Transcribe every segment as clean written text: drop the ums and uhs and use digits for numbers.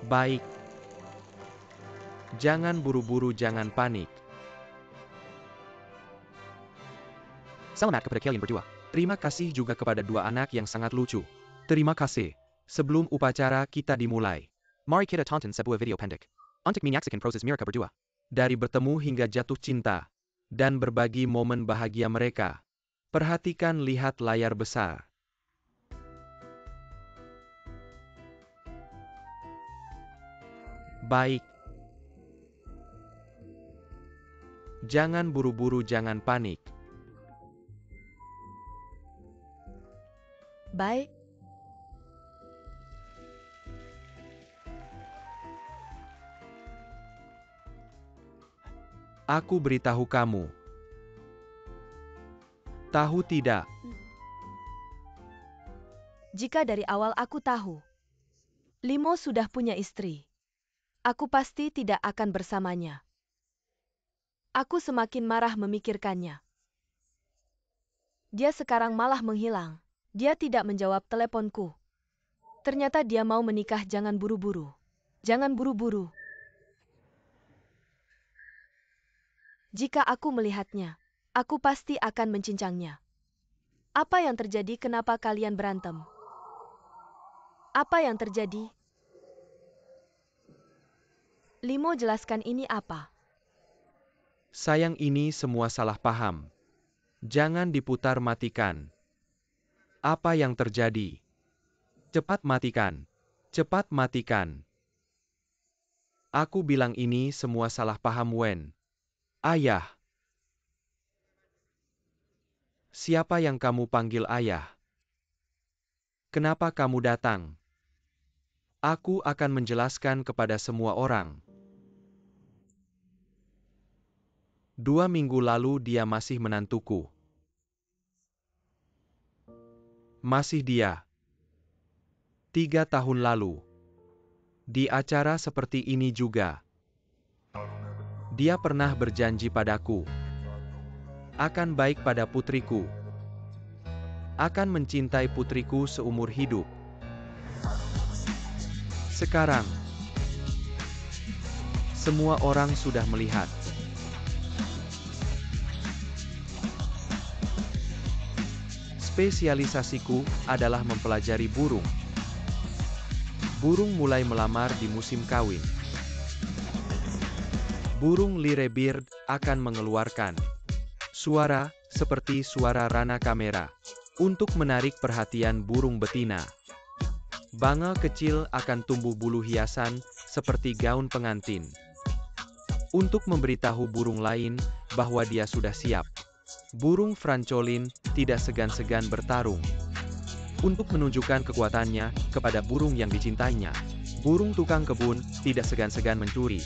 Baik. Jangan buru-buru, jangan panik. Selamat kepada kalian berdua. Terima kasih juga kepada dua anak yang sangat lucu. Terima kasih. Sebelum upacara kita dimulai. Mari kita tonton sebuah video pendek untuk menyaksikan proses mereka berdua. Dari bertemu hingga jatuh cinta. Dan berbagi momen bahagia mereka. Perhatikan, lihat layar besar. Baik. Jangan buru-buru, jangan panik. Baik. Aku beritahu kamu. Tahu tidak? Jika dari awal aku tahu, Limo sudah punya istri, aku pasti tidak akan bersamanya. Aku semakin marah memikirkannya. Dia sekarang malah menghilang. Dia tidak menjawab teleponku. Ternyata dia mau menikah. Jangan buru-buru. Jangan buru-buru. Jika aku melihatnya, aku pasti akan mencincangnya. Apa yang terjadi? Kenapa kalian berantem? Apa yang terjadi? Limo, jelaskan ini apa? Sayang, ini semua salah paham. Jangan diputar, matikan. Apa yang terjadi? Cepat matikan. Cepat matikan. Aku bilang ini semua salah paham, Wen. Ayah. Siapa yang kamu panggil ayah? Kenapa kamu datang? Aku akan menjelaskan kepada semua orang. 2 minggu lalu dia masih menantuku. Masih dia. 3 tahun lalu. Di acara seperti ini juga. Dia pernah berjanji padaku. Akan baik pada putriku. Akan mencintai putriku seumur hidup. Sekarang, semua orang sudah melihat. Spesialisasiku adalah mempelajari burung. Burung mulai melamar di musim kawin. Burung lyrebird akan mengeluarkan suara seperti suara rana kamera untuk menarik perhatian burung betina. Bangau kecil akan tumbuh bulu hiasan seperti gaun pengantin untuk memberitahu burung lain bahwa dia sudah siap. Burung francolin tidak segan-segan bertarung untuk menunjukkan kekuatannya kepada burung yang dicintainya. Burung tukang kebun tidak segan-segan mencuri,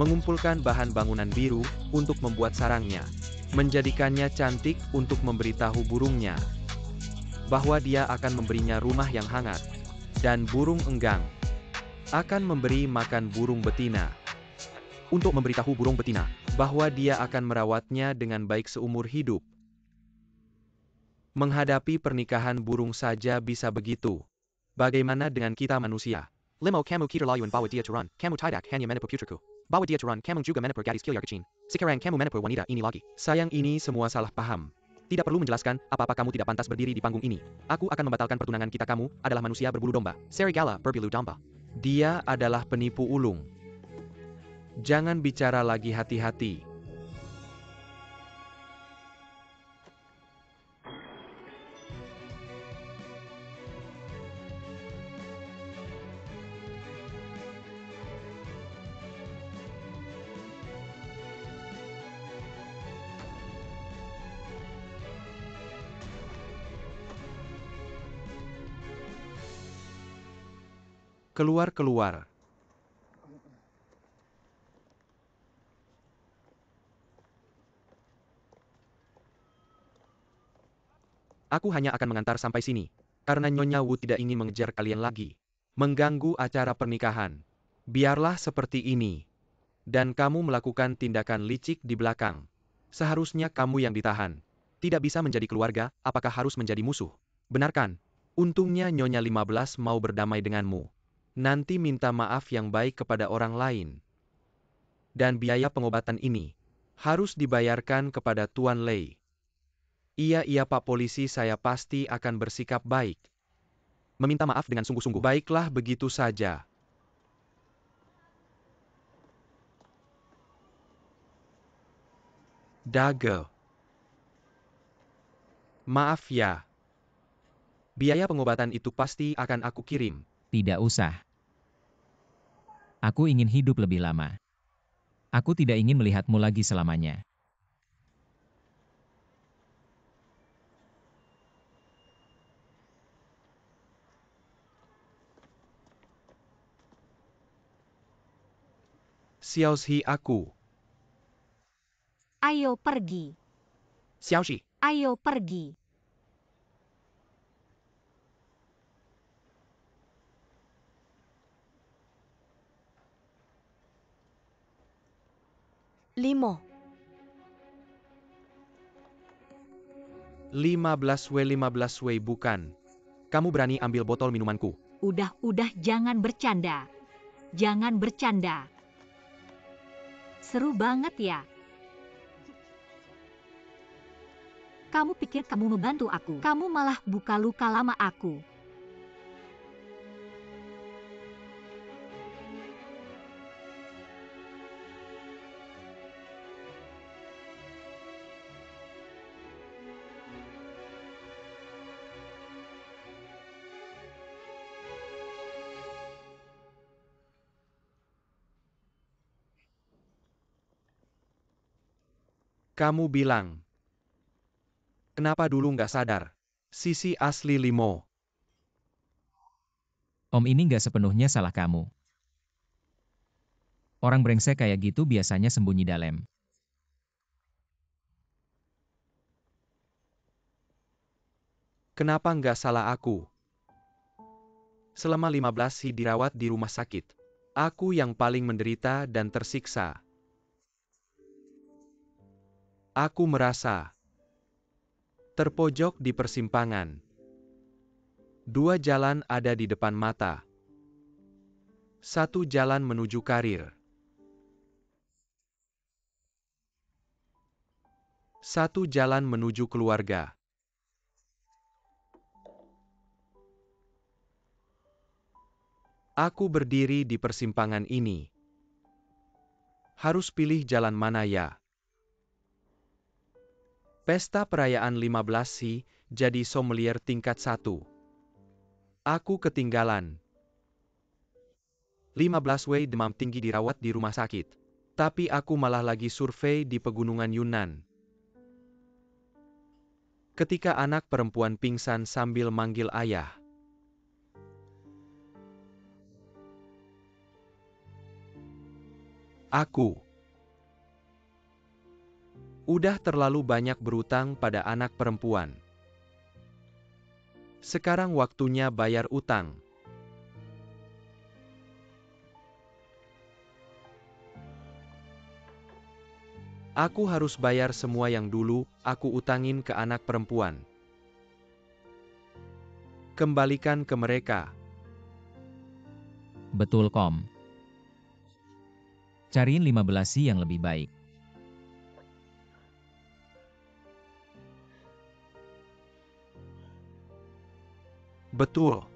mengumpulkan bahan bangunan biru untuk membuat sarangnya, menjadikannya cantik untuk memberitahu burungnya bahwa dia akan memberinya rumah yang hangat. Dan burung enggang akan memberi makan burung betina untuk memberitahu burung betina bahwa dia akan merawatnya dengan baik seumur hidup. Menghadapi pernikahan burung saja bisa begitu. Bagaimana dengan kita manusia? Limo, kamu terlalu bawa dia turun. Kamu tidak hanya menepuk putraku. Bawa dia turun, kamu juga menepuk gadis kecil kecil. Sekarang kamu menepuk wanita ini lagi. Sayang, ini semua salah paham. Tidak perlu menjelaskan apa-apa, kamu tidak pantas berdiri di panggung ini. Aku akan membatalkan pertunangan kita. Kamu adalah manusia berbulu domba. Serigala berbulu domba. Dia adalah penipu ulung. Jangan bicara lagi, hati-hati. Keluar. Aku hanya akan mengantar sampai sini. Karena Nyonya Wu tidak ingin mengejar kalian lagi. Mengganggu acara pernikahan. Biarlah seperti ini. Dan kamu melakukan tindakan licik di belakang. Seharusnya kamu yang ditahan. Tidak bisa menjadi keluarga, apakah harus menjadi musuh? Benarkan. Untungnya Nyonya 15 mau berdamai denganmu. Nanti minta maaf yang baik kepada orang lain. Dan biaya pengobatan ini harus dibayarkan kepada Tuan Lei. Iya Pak Polisi, saya pasti akan bersikap baik. Meminta maaf dengan sungguh-sungguh. Baiklah, begitu saja. Dage. Maaf ya. Biaya pengobatan itu pasti akan aku kirim. Tidak usah. Aku ingin hidup lebih lama. Aku tidak ingin melihatmu lagi selamanya. Xiaoxi aku. Ayo pergi. Xiaoxi. Ayo pergi. Limo. 15W bukan. Kamu berani ambil botol minumanku. Udah, jangan bercanda. Jangan bercanda. Seru banget ya. Kamu pikir kamu membantu aku? Kamu malah buka luka lama aku. Kamu bilang. Kenapa dulu nggak sadar? Sisi asli Limo. Om, ini nggak sepenuhnya salah kamu. Orang brengsek kayak gitu biasanya sembunyi dalam. Kenapa nggak salah aku? Selama 15 hari dirawat di rumah sakit. Aku yang paling menderita dan tersiksa. Aku merasa terpojok di persimpangan. Dua jalan ada di depan mata. Satu jalan menuju karir. Satu jalan menuju keluarga. Aku berdiri di persimpangan ini. Harus pilih jalan mana ya? Pesta perayaan 15 jadi sommelier tingkat 1. Aku ketinggalan. 15W demam tinggi dirawat di rumah sakit. Tapi aku malah lagi survei di pegunungan Yunnan. Ketika anak perempuan pingsan sambil manggil ayah. Aku udah terlalu banyak berutang pada anak perempuan. Sekarang waktunya bayar utang. Aku harus bayar semua yang dulu aku utangin ke anak perempuan. Kembalikan ke mereka. Betul, Kom. Cariin 15 yang lebih baik. Betul.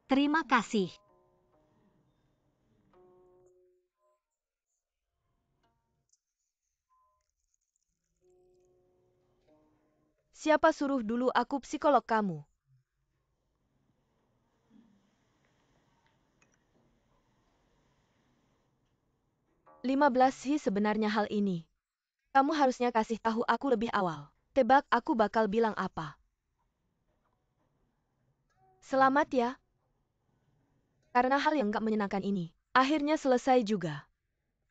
Terima kasih. Siapa suruh dulu aku psikolog kamu? "15 sebenarnya hal ini. Kamu harusnya kasih tahu aku lebih awal. Tebak aku bakal bilang apa? Selamat ya. Karena hal yang gak menyenangkan ini, akhirnya selesai juga.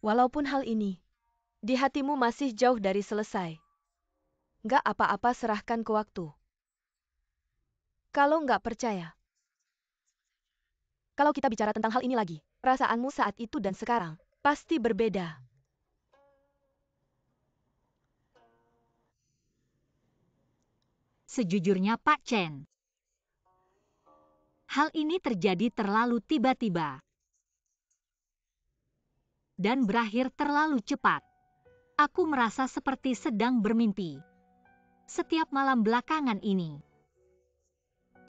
Walaupun hal ini, di hatimu masih jauh dari selesai. Nggak apa-apa, serahkan ke waktu. Kalau nggak percaya. Kalau kita bicara tentang hal ini lagi, perasaanmu saat itu dan sekarang pasti berbeda. Sejujurnya Pak Chen, hal ini terjadi terlalu tiba-tiba dan berakhir terlalu cepat. Aku merasa seperti sedang bermimpi. Setiap malam belakangan ini,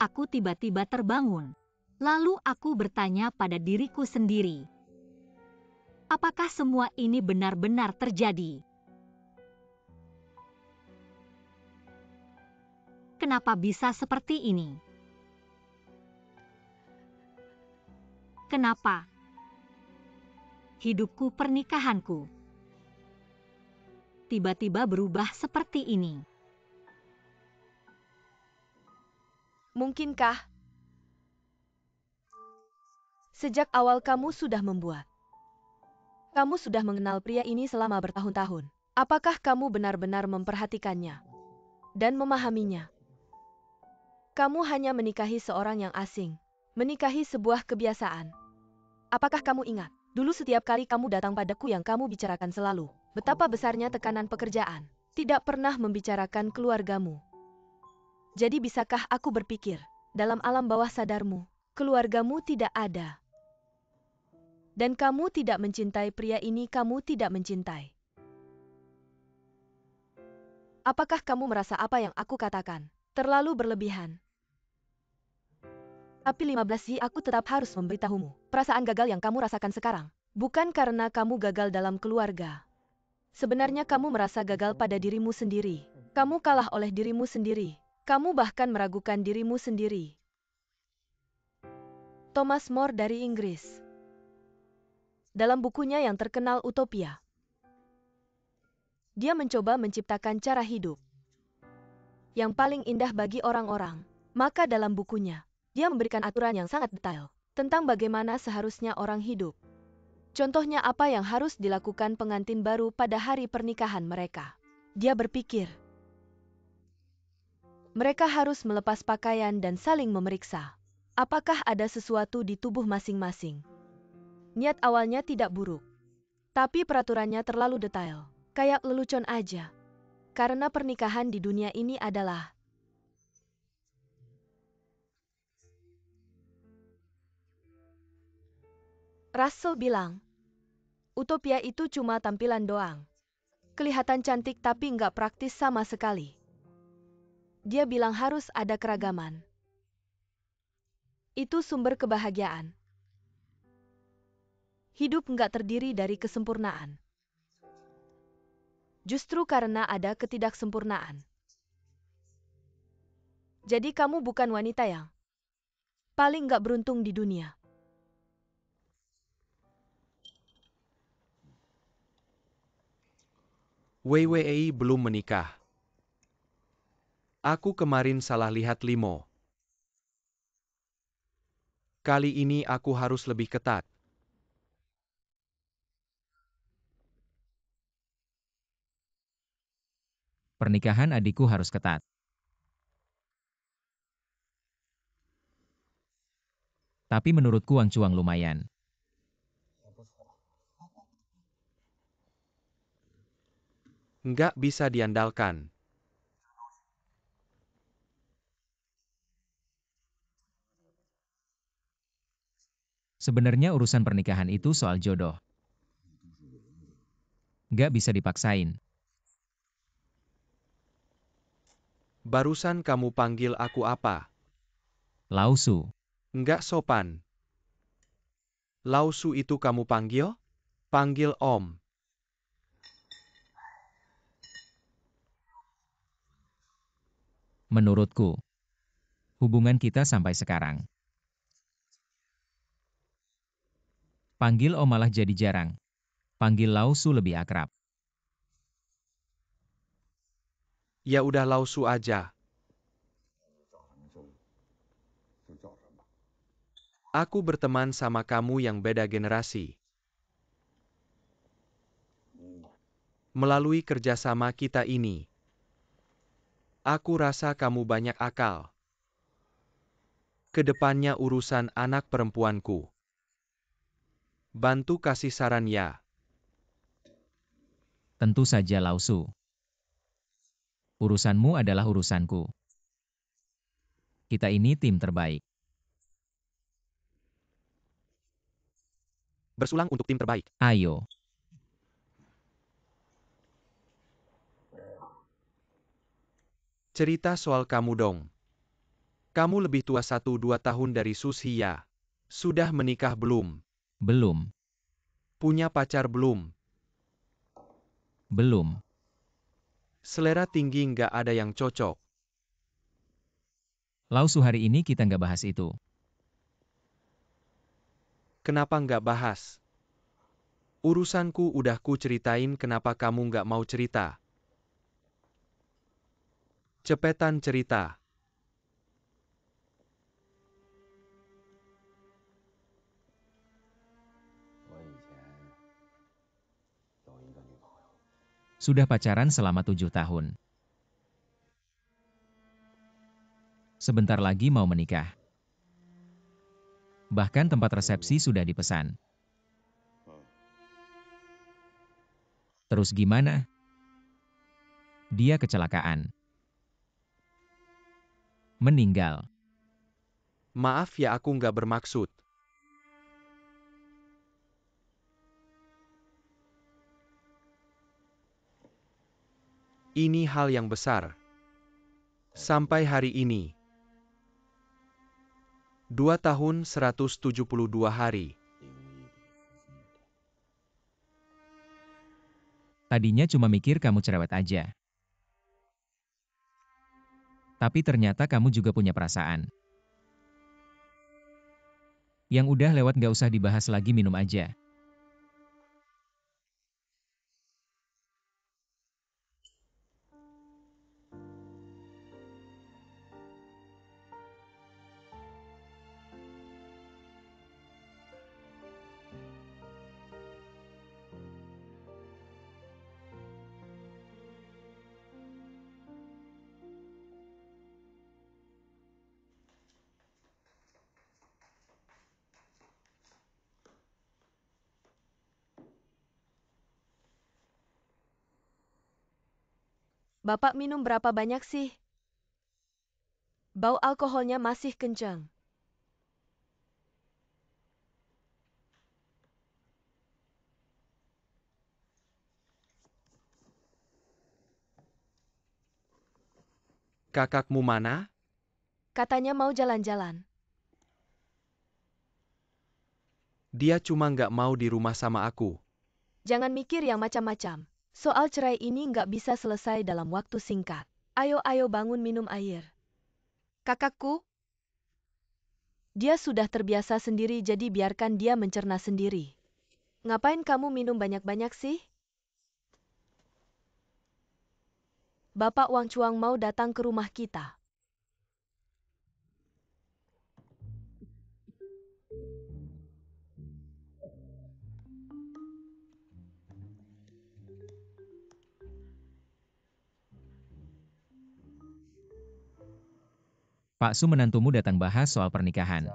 aku tiba-tiba terbangun. Lalu aku bertanya pada diriku sendiri, apakah semua ini benar-benar terjadi? Kenapa bisa seperti ini? Kenapa hidupku, pernikahanku, tiba-tiba berubah seperti ini? Mungkinkah sejak awal kamu sudah membuat? Kamu sudah mengenal pria ini selama bertahun-tahun. Apakah kamu benar-benar memperhatikannya dan memahaminya? Kamu hanya menikahi seorang yang asing, menikahi sebuah kebiasaan. Apakah kamu ingat, dulu setiap kali kamu datang padaku yang kamu bicarakan selalu, betapa besarnya tekanan pekerjaan, tidak pernah membicarakan keluargamu. Jadi bisakah aku berpikir, dalam alam bawah sadarmu, keluargamu tidak ada. Dan kamu tidak mencintai pria ini, kamu tidak mencintai. Apakah kamu merasa apa yang aku katakan terlalu berlebihan? Tapi 15 aku tetap harus memberitahumu, perasaan gagal yang kamu rasakan sekarang, bukan karena kamu gagal dalam keluarga. Sebenarnya kamu merasa gagal pada dirimu sendiri. Kamu kalah oleh dirimu sendiri. Kamu bahkan meragukan dirimu sendiri. Thomas More dari Inggris. Dalam bukunya yang terkenal Utopia, dia mencoba menciptakan cara hidup yang paling indah bagi orang-orang. Maka dalam bukunya, dia memberikan aturan yang sangat detail tentang bagaimana seharusnya orang hidup. Contohnya apa yang harus dilakukan pengantin baru pada hari pernikahan mereka. Dia berpikir, mereka harus melepas pakaian dan saling memeriksa apakah ada sesuatu di tubuh masing-masing. Niat awalnya tidak buruk, tapi peraturannya terlalu detail, kayak lelucon aja. Karena pernikahan di dunia ini adalah Russell bilang, utopia itu cuma tampilan doang. Kelihatan cantik tapi nggak praktis sama sekali. Dia bilang harus ada keragaman. Itu sumber kebahagiaan. Hidup nggak terdiri dari kesempurnaan. Justru karena ada ketidaksempurnaan. Jadi kamu bukan wanita yang paling nggak beruntung di dunia. Wei belum menikah. Aku kemarin salah lihat Limo. Kali ini aku harus lebih ketat. Pernikahan adikku harus ketat. Tapi menurutku Wang Cuang lumayan. Nggak bisa diandalkan. Sebenarnya urusan pernikahan itu soal jodoh. Nggak bisa dipaksain. Barusan kamu panggil aku apa? Lausu. Nggak sopan. Lausu itu kamu panggil? Panggil Om. Menurutku, hubungan kita sampai sekarang. Panggil Om malah jadi jarang. Panggil Lausu lebih akrab. Ya udah Lausu aja. Aku berteman sama kamu yang beda generasi. Melalui kerjasama kita ini, aku rasa kamu banyak akal. Kedepannya urusan anak perempuanku. Bantu kasih saran ya. Tentu saja Lao Su. Urusanmu adalah urusanku. Kita ini tim terbaik. Bersulang untuk tim terbaik. Ayo. Cerita soal kamu dong. Kamu lebih tua 1-2 tahun dari Sushia. Sudah menikah belum? Belum. Punya pacar belum? Belum. Selera tinggi nggak ada yang cocok? Lao Su, hari ini kita nggak bahas itu. Kenapa nggak bahas? Urusanku udah ku ceritain, kenapa kamu nggak mau cerita? Cepetan cerita. Sudah pacaran selama 7 tahun. Sebentar lagi mau menikah. Bahkan tempat resepsi sudah dipesan. Terus gimana? Dia kecelakaan. Meninggal. Maaf ya, aku nggak bermaksud. Ini hal yang besar. Sampai hari ini. 2 tahun 172 hari. Tadinya cuma mikir kamu cerewet aja. Tapi ternyata kamu juga punya perasaan. Yang udah lewat gak usah dibahas lagi, minum aja. Bapak minum berapa banyak sih? Bau alkoholnya masih kencang. Kakakmu mana? Katanya mau jalan-jalan. Dia cuma nggak mau di rumah sama aku. Jangan mikir yang macam-macam. Soal cerai ini nggak bisa selesai dalam waktu singkat. Ayo bangun minum air. Kakakku, dia sudah terbiasa sendiri, jadi biarkan dia mencerna sendiri. Ngapain kamu minum banyak-banyak sih? Bapak Wang Chuang mau datang ke rumah kita. Pak Su, menantumu datang bahas soal pernikahan.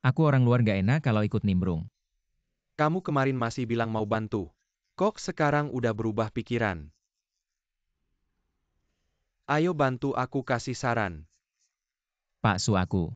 Aku orang luar gak enak kalau ikut nimbrung. Kamu kemarin masih bilang mau bantu. Kok sekarang udah berubah pikiran? Ayo bantu aku kasih saran. Pak Su, aku.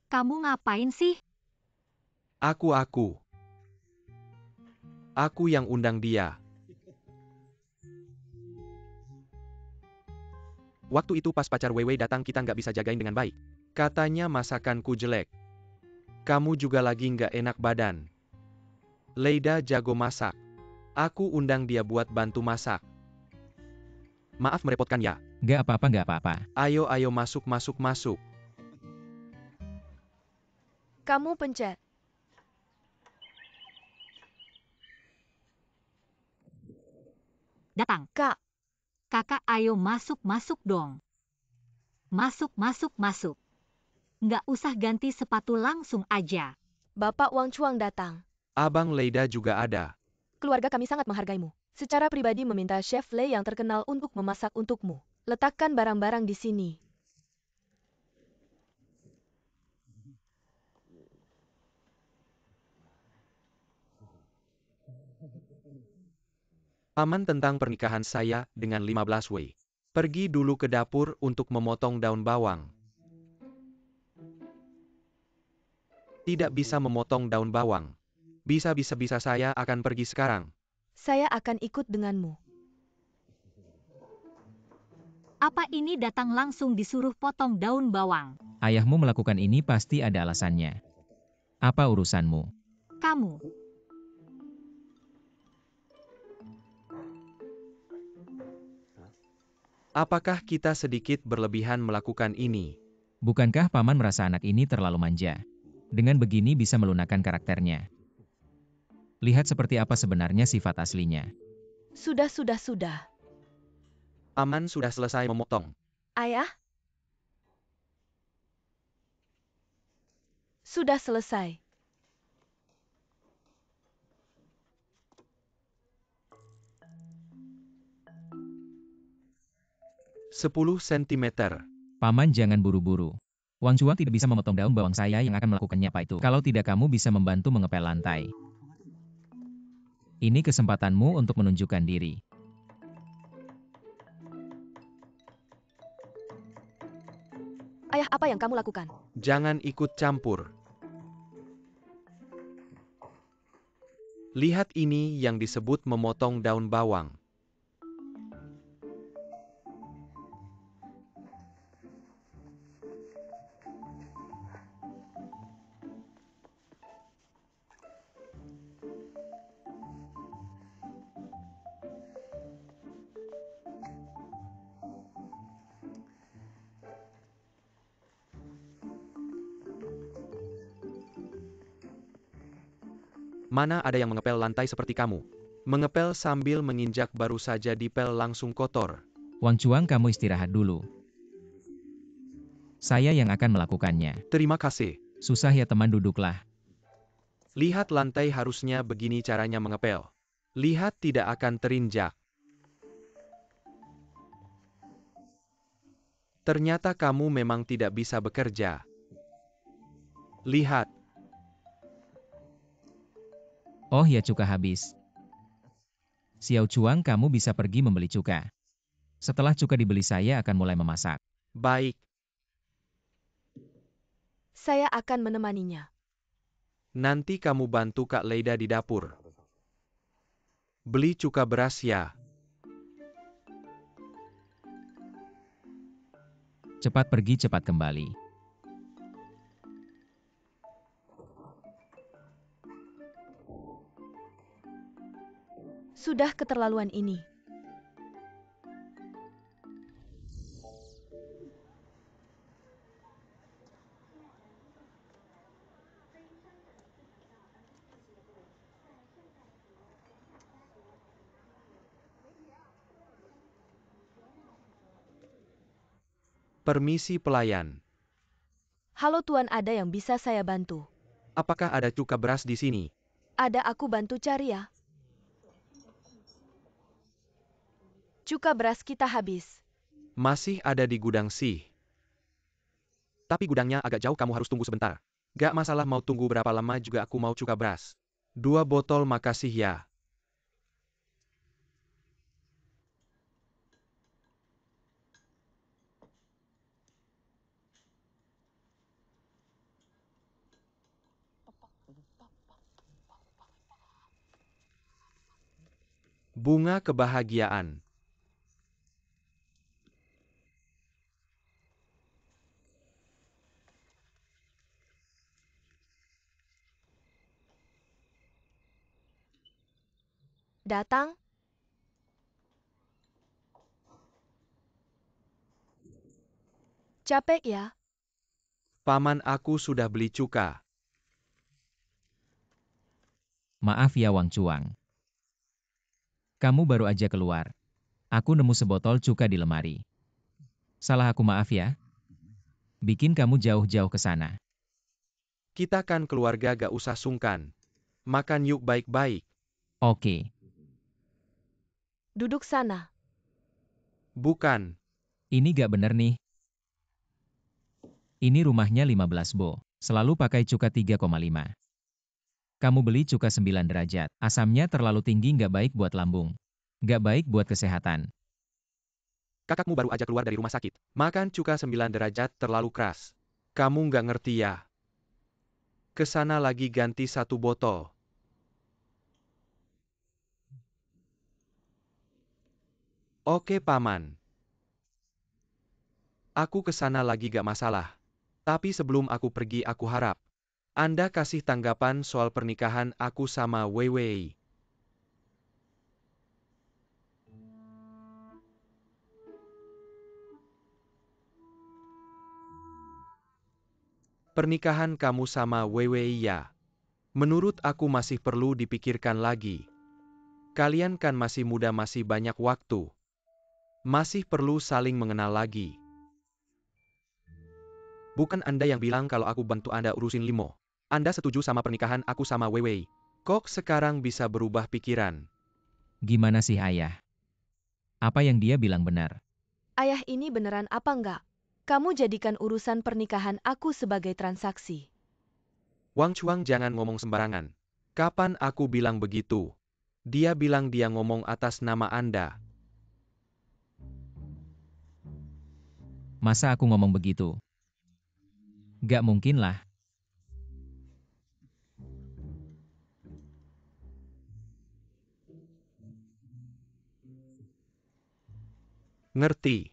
Kamu ngapain sih? Aku yang undang dia. Waktu itu pas pacar Weiwei datang kita nggak bisa jagain dengan baik. Katanya masakanku jelek. Kamu juga lagi nggak enak badan. Leida jago masak. Aku undang dia buat bantu masak. Maaf merepotkan ya. Gak apa-apa, gak apa-apa. Ayo masuk. Kamu pencet. Datang. Kak, Kakak ayo masuk dong. Masuk. Nggak usah ganti sepatu langsung aja. Bapak Wang Chuang datang. Abang Leida juga ada. Keluarga kami sangat menghargaimu. Secara pribadi meminta Chef Lei yang terkenal untuk memasak untukmu. Letakkan barang-barang di sini. Paman tentang pernikahan saya dengan 15 Wei. Pergi dulu ke dapur untuk memotong daun bawang. Tidak bisa memotong daun bawang. Bisa saya akan pergi sekarang. Saya akan ikut denganmu. Apa ini datang langsung disuruh potong daun bawang? Ayahmu melakukan ini pasti ada alasannya. Apa urusanmu? Kamu. Apakah kita sedikit berlebihan melakukan ini? Bukankah paman merasa anak ini terlalu manja? Dengan begini bisa melunakkan karakternya. Lihat seperti apa sebenarnya sifat aslinya. Sudah. Paman sudah selesai memotong. Ayah? Sudah selesai. Sepuluh sentimeter. Paman jangan buru-buru. Wang Chuang tidak bisa memotong daun bawang saya yang akan melakukannya Pak itu. Kalau tidak kamu bisa membantu mengepel lantai. Ini kesempatanmu untuk menunjukkan diri. Ayah, apa yang kamu lakukan? Jangan ikut campur. Lihat ini yang disebut memotong daun bawang. Mana ada yang mengepel lantai seperti kamu? Mengepel sambil menginjak baru saja dipel langsung kotor. Wang Chuang kamu istirahat dulu. Saya yang akan melakukannya. Terima kasih. Susah ya teman, duduklah. Lihat lantai harusnya begini caranya mengepel. Lihat tidak akan terinjak. Ternyata kamu memang tidak bisa bekerja. Lihat. Oh ya, cuka habis. Xiao Chuang kamu bisa pergi membeli cuka. Setelah cuka dibeli saya akan mulai memasak. Baik. Saya akan menemaninya. Nanti kamu bantu Kak Leida di dapur. Beli cuka beras ya. Cepat pergi, cepat kembali. Sudah keterlaluan ini. Permisi pelayan. Halo Tuan, ada yang bisa saya bantu? Apakah ada cuka beras di sini? Ada, aku bantu cari ya. Cuka beras kita habis. Masih ada di gudang sih. Tapi gudangnya agak jauh, kamu harus tunggu sebentar. Gak masalah, mau tunggu berapa lama juga aku mau cuka beras. 2 botol makasih ya. Bunga kebahagiaan. Datang. Capek ya? Paman aku sudah beli cuka. Maaf ya Wang Chuang. Kamu baru aja keluar. Aku nemu sebotol cuka di lemari. Salah aku, maaf ya. Bikin kamu jauh-jauh ke sana. Kita kan keluarga, gak usah sungkan. Makan yuk baik-baik. Oke. Duduk sana. Bukan. Ini gak bener nih. Ini rumahnya 15 bo. Selalu pakai cuka 3,5. Kamu beli cuka 9 derajat. Asamnya terlalu tinggi, gak baik buat lambung. Gak baik buat kesehatan. Kakakmu baru aja keluar dari rumah sakit. Makan cuka 9 derajat terlalu keras. Kamu nggak ngerti ya? Kesana lagi ganti 1 botol. Oke paman. Aku kesana lagi gak masalah. Tapi sebelum aku pergi, aku harap Anda kasih tanggapan soal pernikahan aku sama Wei Wei. Pernikahan kamu sama Wei Wei ya. Menurut aku masih perlu dipikirkan lagi. Kalian kan masih muda, masih banyak waktu. Masih perlu saling mengenal lagi. Bukan Anda yang bilang kalau aku bantu Anda urusin limo. Anda setuju sama pernikahan aku sama Wei Wei. Kok sekarang bisa berubah pikiran? Gimana sih ayah? Apa yang dia bilang benar? Ayah, ini beneran apa enggak? Kamu jadikan urusan pernikahan aku sebagai transaksi. Wang Chuang, jangan ngomong sembarangan. Kapan aku bilang begitu? Dia bilang dia ngomong atas nama Anda. Masa aku ngomong begitu? Gak mungkin lah. Ngerti.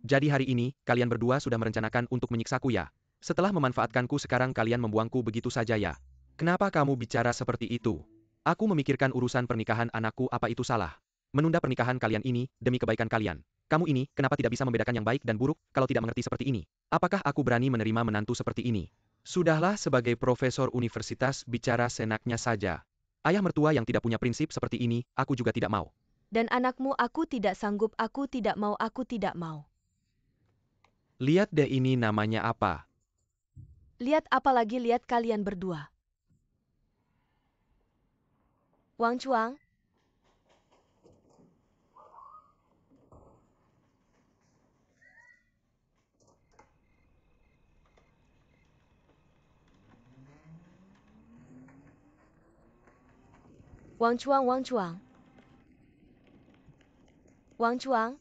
Jadi hari ini, kalian berdua sudah merencanakan untuk menyiksaku ya? Setelah memanfaatkanku, sekarang kalian membuangku begitu saja ya? Kenapa kamu bicara seperti itu? Aku memikirkan urusan pernikahan anakku, apa itu salah? Menunda pernikahan kalian ini, demi kebaikan kalian. Kamu ini, kenapa tidak bisa membedakan yang baik dan buruk, kalau tidak mengerti seperti ini? Apakah aku berani menerima menantu seperti ini? Sudahlah, sebagai profesor universitas, bicara senaknya saja. Ayah mertua yang tidak punya prinsip seperti ini, aku juga tidak mau. Dan anakmu aku tidak sanggup, aku tidak mau, aku tidak mau. Lihat deh, ini namanya apa? Lihat apa lagi, lihat kalian berdua. Wang Chuang, Wang Chuang, Wang Chuang. Wang Chuang,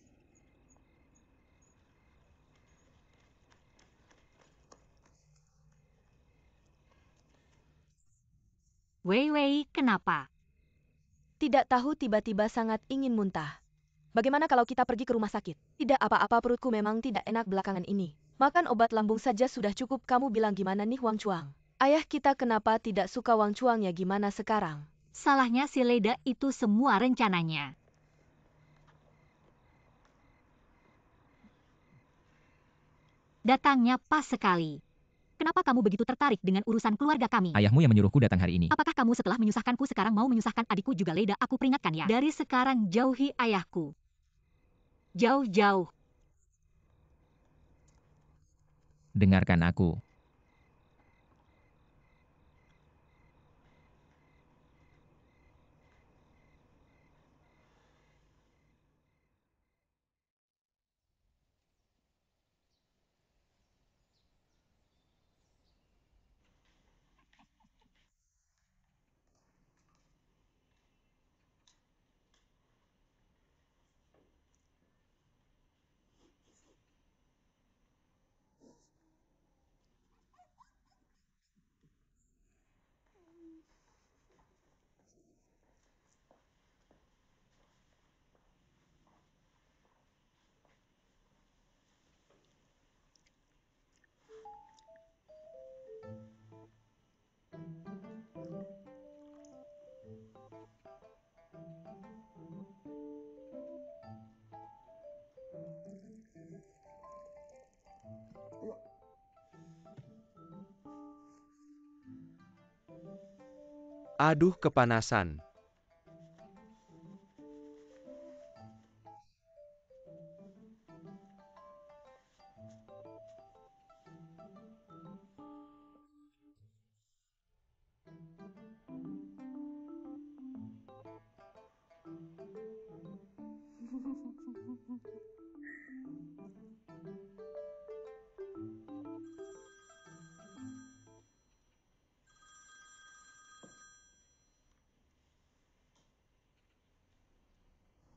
Wei Wei, kenapa? tidak tahu, tiba-tiba sangat ingin muntah. Bagaimana kalau kita pergi ke rumah sakit? Tidak apa-apa, perutku memang tidak enak belakangan ini. Makan obat lambung saja sudah cukup. Kamu bilang gimana nih Wang Chuang? Ayah kita kenapa tidak suka Wang Chuang ya, gimana sekarang? Salahnya si Leda itu semua rencananya. Datangnya pas sekali. Kenapa kamu begitu tertarik dengan urusan keluarga kami? Ayahmu yang menyuruhku datang hari ini. Apakah kamu setelah menyusahkanku sekarang mau menyusahkan adikku juga? Leda, aku peringatkan ya. Dari sekarang jauhi ayahku. Jauh-jauh. Dengarkan aku. Aduh kepanasan.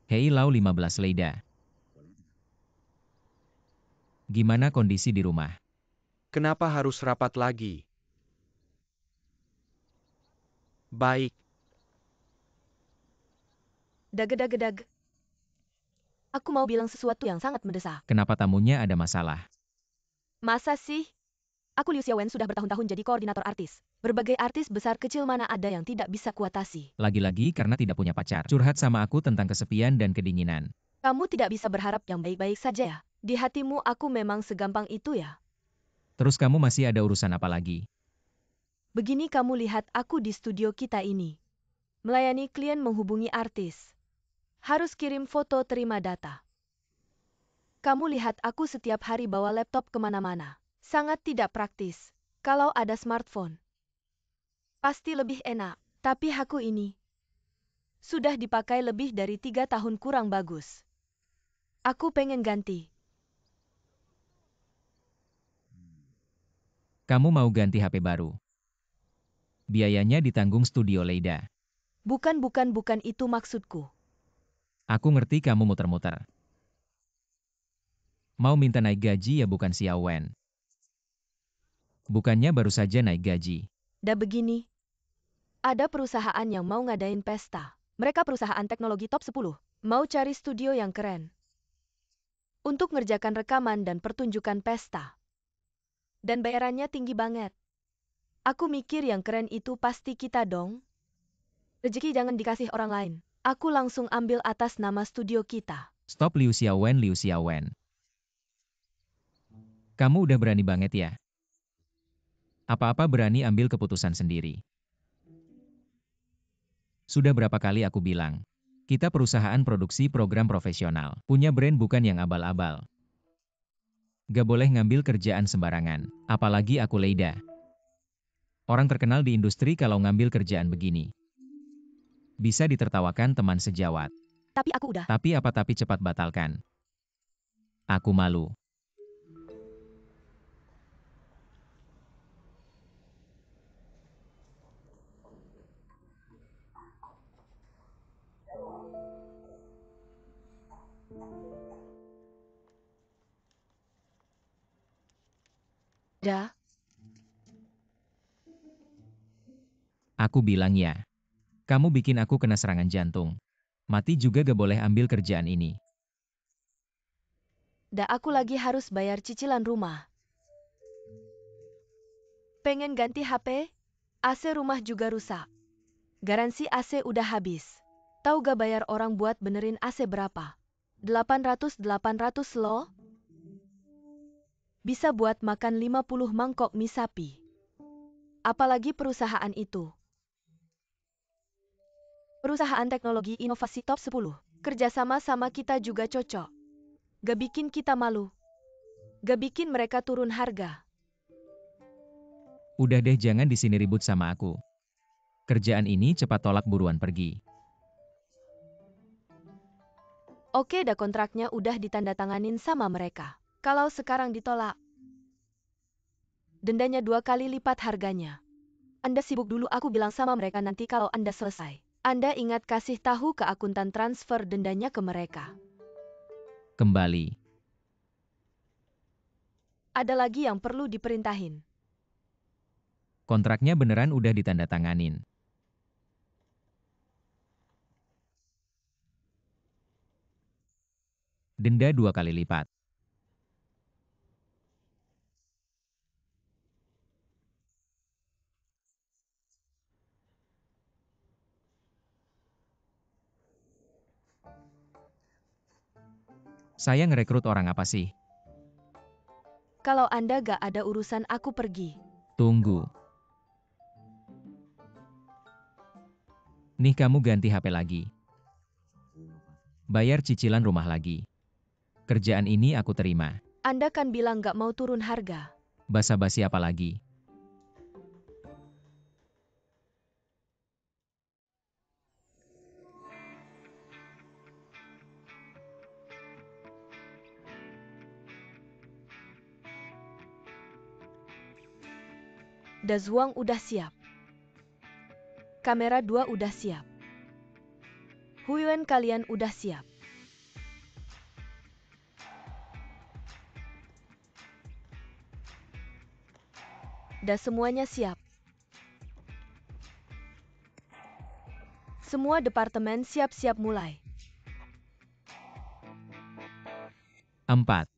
Hei Lau 15 Leida. Gimana kondisi di rumah? Kenapa harus rapat lagi? Baik, Dag. Aku mau bilang sesuatu yang sangat mendesak. Kenapa tamunya ada masalah? Masa sih? Aku Liu Xiaowen sudah bertahun-tahun jadi koordinator artis. Berbagai artis besar kecil mana ada yang tidak bisa kuatasi. Lagi-lagi karena tidak punya pacar. Curhat sama aku tentang kesepian dan kedinginan. Kamu tidak bisa berharap yang baik-baik saja ya? Di hatimu aku memang segampang itu ya? Terus kamu masih ada urusan apa lagi? Begini kamu lihat aku di studio kita ini. Melayani klien menghubungi artis. Harus kirim foto terima data. Kamu lihat aku setiap hari bawa laptop kemana-mana. Sangat tidak praktis. Kalau ada smartphone. Pasti lebih enak. Tapi aku ini sudah dipakai lebih dari 3 tahun kurang bagus. Aku pengen ganti. Kamu mau ganti HP baru. Biayanya ditanggung studio Leida. Bukan itu maksudku. Aku ngerti kamu muter-muter. Mau minta naik gaji ya bukan Xiaowen. Bukannya baru saja naik gaji. Dah begini. Ada perusahaan yang mau ngadain pesta. Mereka perusahaan teknologi top 10. Mau cari studio yang keren. Untuk ngerjakan rekaman dan pertunjukan pesta. Dan bayarannya tinggi banget. Aku mikir yang keren itu pasti kita dong. Rezeki jangan dikasih orang lain. Aku langsung ambil atas nama studio kita. Stop Liu Xiaowen. Kamu udah berani banget ya? Apa-apa berani ambil keputusan sendiri. Sudah berapa kali aku bilang, kita perusahaan produksi program profesional, punya brand bukan yang abal-abal. Gak boleh ngambil kerjaan sembarangan, apalagi aku Leida. Orang terkenal di industri kalau ngambil kerjaan begini. Bisa ditertawakan teman sejawat. Tapi aku udah. Tapi apa tapi cepat batalkan. Aku malu. Dah. Aku bilang ya. Kamu bikin aku kena serangan jantung. Mati juga gak boleh ambil kerjaan ini. Dah aku lagi harus bayar cicilan rumah. Pengen ganti HP? AC rumah juga rusak. Garansi AC udah habis. Tahu gak bayar orang buat benerin AC berapa? 800 loh. Bisa buat makan 50 mangkok mie sapi. Apalagi perusahaan itu. Perusahaan teknologi inovasi top 10. Kerjasama sama kita juga cocok. Gak bikin kita malu. Gak bikin mereka turun harga. Udah deh jangan di sini ribut sama aku. Kerjaan ini cepat tolak buruan pergi. Oke dah kontraknya udah ditandatanganin sama mereka. Kalau sekarang ditolak, dendanya 2 kali lipat harganya. Anda sibuk dulu aku bilang sama mereka nanti kalau Anda selesai. Anda ingat kasih tahu ke akuntan transfer dendanya ke mereka. Kembali. Ada lagi yang perlu diperintahin. Kontraknya beneran udah ditandatanganin. Denda 2 kali lipat. Saya ngerekrut orang apa sih? Kalau Anda gak ada urusan aku pergi. Tunggu. Nih kamu ganti HP lagi. Bayar cicilan rumah lagi. Kerjaan ini aku terima. Anda kan bilang gak mau turun harga. Basa-basi apa lagi? Dazuang udah siap. Kamera 2 udah siap. Huiyuan kalian udah siap. Dah semuanya siap. Semua departemen siap-siap mulai. 4.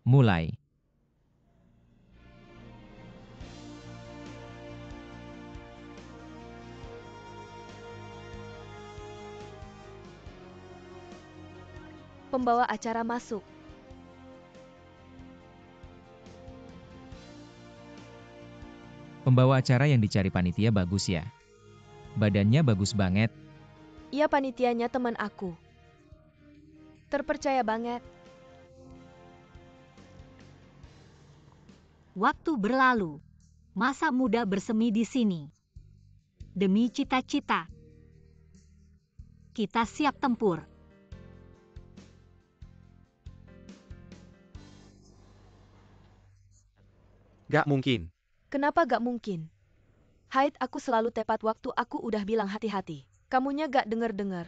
Mulai. Pembawa acara masuk. Pembawa acara yang dicari panitia bagus ya. Badannya bagus banget. Iya, panitianya teman aku. Terpercaya banget. Waktu berlalu. Masa muda bersemi di sini. Demi cita-cita. Kita siap tempur. Gak mungkin. Kenapa gak mungkin? Haid, aku selalu tepat waktu, aku udah bilang hati-hati. Kamunya gak denger-denger.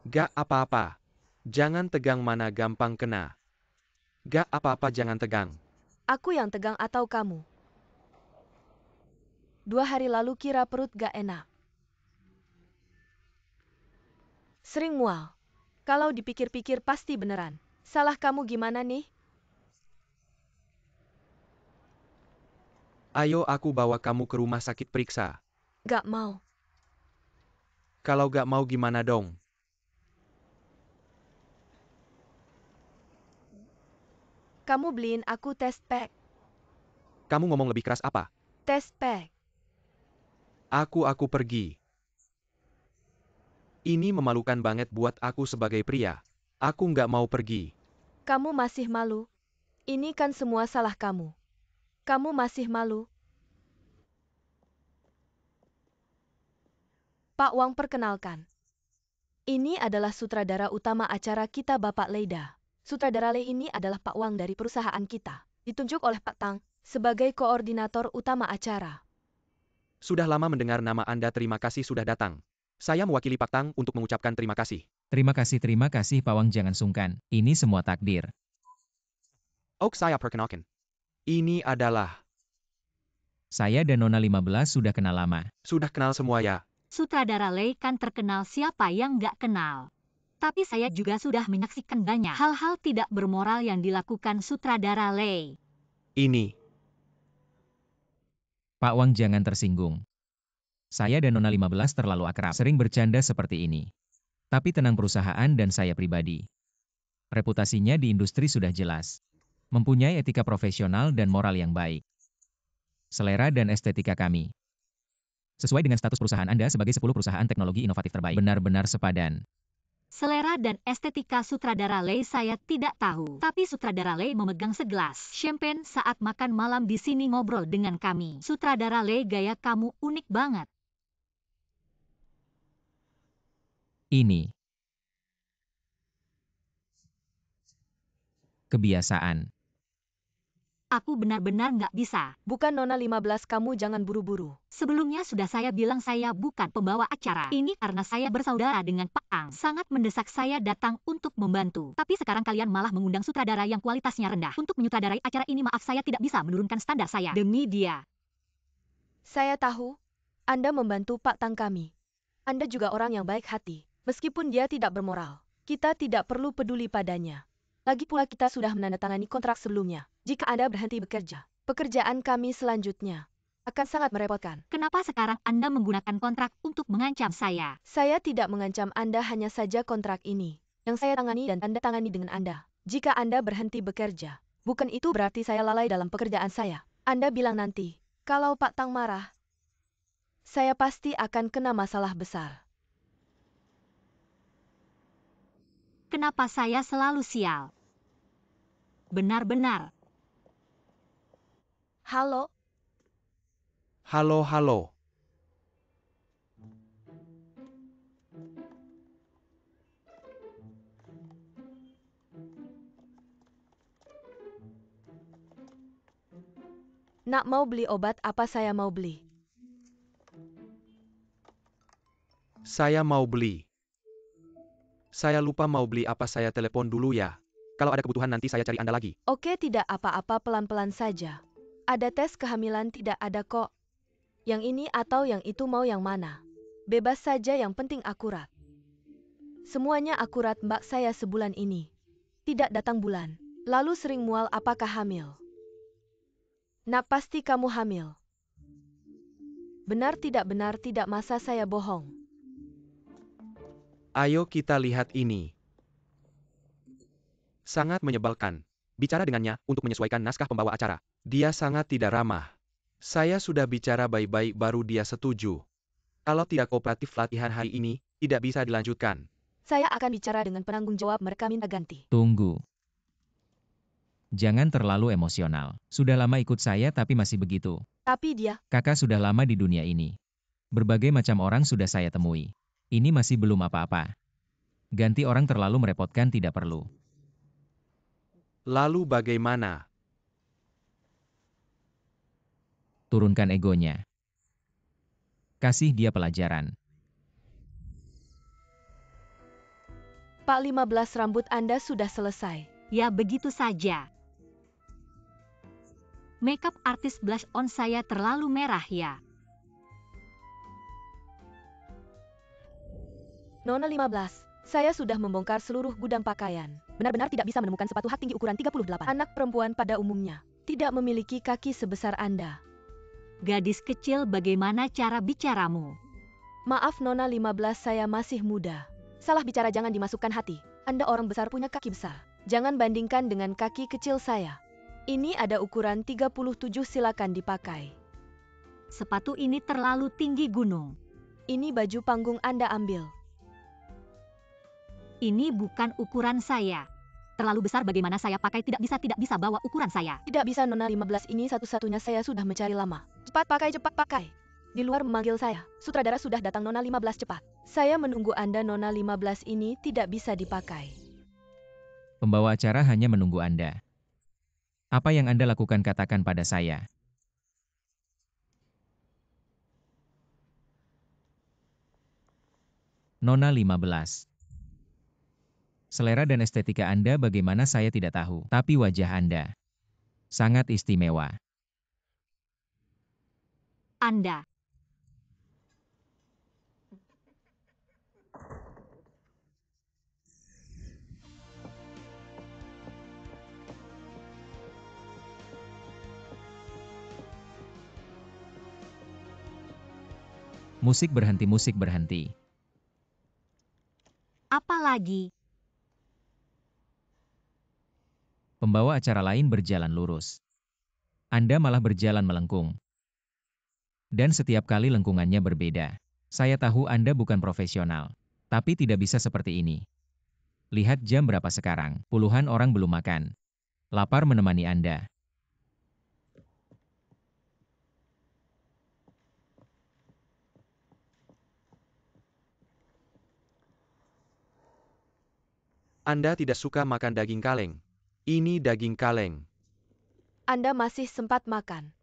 Gak apa-apa. Jangan tegang, mana gampang kena. Gak apa-apa, jangan tegang. Aku yang tegang atau kamu? 2 hari lalu kira perut gak enak. Sering mual. Kalau dipikir-pikir pasti beneran. Salah kamu gimana nih? Ayo aku bawa kamu ke rumah sakit periksa. Gak mau. Kalau gak mau gimana dong? Kamu beliin aku test pack. Kamu ngomong lebih keras apa? Test pack. Aku pergi. Ini memalukan banget buat aku sebagai pria. Aku nggak mau pergi. Kamu masih malu? Ini kan semua salah kamu. Kamu masih malu? Pak Wang, perkenalkan. Ini adalah sutradara utama acara kita, Bapak Leida. Sutradara Lei ini adalah Pak Wang dari perusahaan kita. Ditunjuk oleh Pak Tang sebagai koordinator utama acara. Sudah lama mendengar nama Anda, terima kasih sudah datang. Saya mewakili Pak Tang untuk mengucapkan terima kasih. Terima kasih Pak Wang, jangan sungkan. Ini semua takdir. Ok, saya perkenalkan. Ini adalah... Saya dan Nona 15 sudah kenal lama. Sudah kenal semua ya? Sutradara Lei kan terkenal, siapa yang nggak kenal. Tapi saya juga sudah menyaksikan banyak hal-hal tidak bermoral yang dilakukan sutradara Lei. Ini. Pak Wang, jangan tersinggung. Saya dan Nona 15 terlalu akrab, sering bercanda seperti ini. Tapi tenang, perusahaan dan saya pribadi. Reputasinya di industri sudah jelas. Mempunyai etika profesional dan moral yang baik. Selera dan estetika kami sesuai dengan status perusahaan Anda sebagai 10 perusahaan teknologi inovatif terbaik. Benar-benar sepadan. Selera dan estetika sutradara Lei saya tidak tahu. Tapi sutradara Lei memegang segelas champagne saat makan malam di sini ngobrol dengan kami. Sutradara Lei, gaya kamu unik banget. Ini kebiasaan. Aku benar-benar nggak bisa. Bukan Nona 15, kamu jangan buru-buru. Sebelumnya sudah saya bilang saya bukan pembawa acara. Ini karena saya bersaudara dengan Pak Ang. Sangat mendesak saya datang untuk membantu. Tapi sekarang kalian malah mengundang sutradara yang kualitasnya rendah. Untuk menyutradarai acara ini, maaf, saya tidak bisa menurunkan standar saya demi dia. Saya tahu, Anda membantu Pak Tang kami. Anda juga orang yang baik hati. Meskipun dia tidak bermoral, kita tidak perlu peduli padanya. Lagi pula kita sudah menandatangani kontrak sebelumnya. Jika Anda berhenti bekerja, pekerjaan kami selanjutnya akan sangat merepotkan. Kenapa sekarang Anda menggunakan kontrak untuk mengancam saya? Saya tidak mengancam Anda, hanya saja kontrak ini yang saya tangani dan tanda tangani dengan Anda. Jika Anda berhenti bekerja, Bukan itu berarti saya lalai dalam pekerjaan saya. Anda bilang nanti, kalau Pak Tang marah, saya pasti akan kena masalah besar. Kenapa saya selalu sial? Benar-benar. Halo, Halo, halo. nak mau beli obat apa saya mau beli? Saya mau beli. Saya lupa mau beli apa, saya telepon dulu ya. Kalau ada kebutuhan nanti saya cari Anda lagi. Oke, tidak apa-apa, pelan-pelan saja. Ada tes kehamilan tidak ada kok. Yang ini atau yang itu mau yang mana? Bebas saja, yang penting akurat. Semuanya akurat, mbak. Saya sebulan ini tidak datang bulan. Lalu sering mual, apakah hamil? Nak, pasti kamu hamil. Benar tidak, masa saya bohong. Ayo kita lihat ini. Sangat menyebalkan. Bicara dengannya untuk menyesuaikan naskah pembawa acara. Dia sangat tidak ramah. Saya sudah bicara baik-baik baru dia setuju. Kalau tidak kooperatif latihan hari ini, tidak bisa dilanjutkan. Saya akan bicara dengan penanggung jawab, mereka minta ganti. Tunggu. Jangan terlalu emosional. Sudah lama ikut saya tapi masih begitu. Tapi dia, Kakak sudah lama di dunia ini. Berbagai macam orang sudah saya temui. Ini masih belum apa-apa. Ganti orang terlalu merepotkan, tidak perlu. Lalu bagaimana? Turunkan egonya. Kasih dia pelajaran. Pak, 15 rambut Anda sudah selesai. Ya begitu saja. Makeup artis blush on saya terlalu merah ya. Nona 15, saya sudah membongkar seluruh gudang pakaian. Benar-benar tidak bisa menemukan sepatu hak tinggi ukuran 38. Anak perempuan pada umumnya tidak memiliki kaki sebesar Anda. Gadis kecil, bagaimana cara bicaramu? Maaf Nona 15, saya masih muda. Salah bicara jangan dimasukkan hati. Anda orang besar punya kaki besar. Jangan bandingkan dengan kaki kecil saya. Ini ada ukuran 37, silakan dipakai. Sepatu ini terlalu tinggi gunung. Ini baju panggung Anda ambil. Ini bukan ukuran saya. Terlalu besar, bagaimana saya pakai? Tidak bisa bawa ukuran saya. Tidak bisa Nona 15, ini satu-satunya, saya sudah mencari lama. Cepat pakai. Di luar memanggil saya. Sutradara sudah datang Nona 15, cepat. Saya menunggu Anda Nona 15, ini tidak bisa dipakai. Pembawa acara hanya menunggu Anda. Apa yang Anda lakukan, katakan pada saya. Nona 15. Selera dan estetika Anda bagaimana saya tidak tahu, tapi wajah Anda sangat istimewa. Anda. Musik berhenti. Apa lagi? Pembawa acara lain berjalan lurus. Anda malah berjalan melengkung. Dan setiap kali lengkungannya berbeda. Saya tahu Anda bukan profesional, tapi tidak bisa seperti ini. Lihat jam berapa sekarang, puluhan orang belum makan. Lapar menemani Anda. Anda tidak suka makan daging kaleng. Ini daging kaleng. Anda masih sempat makan.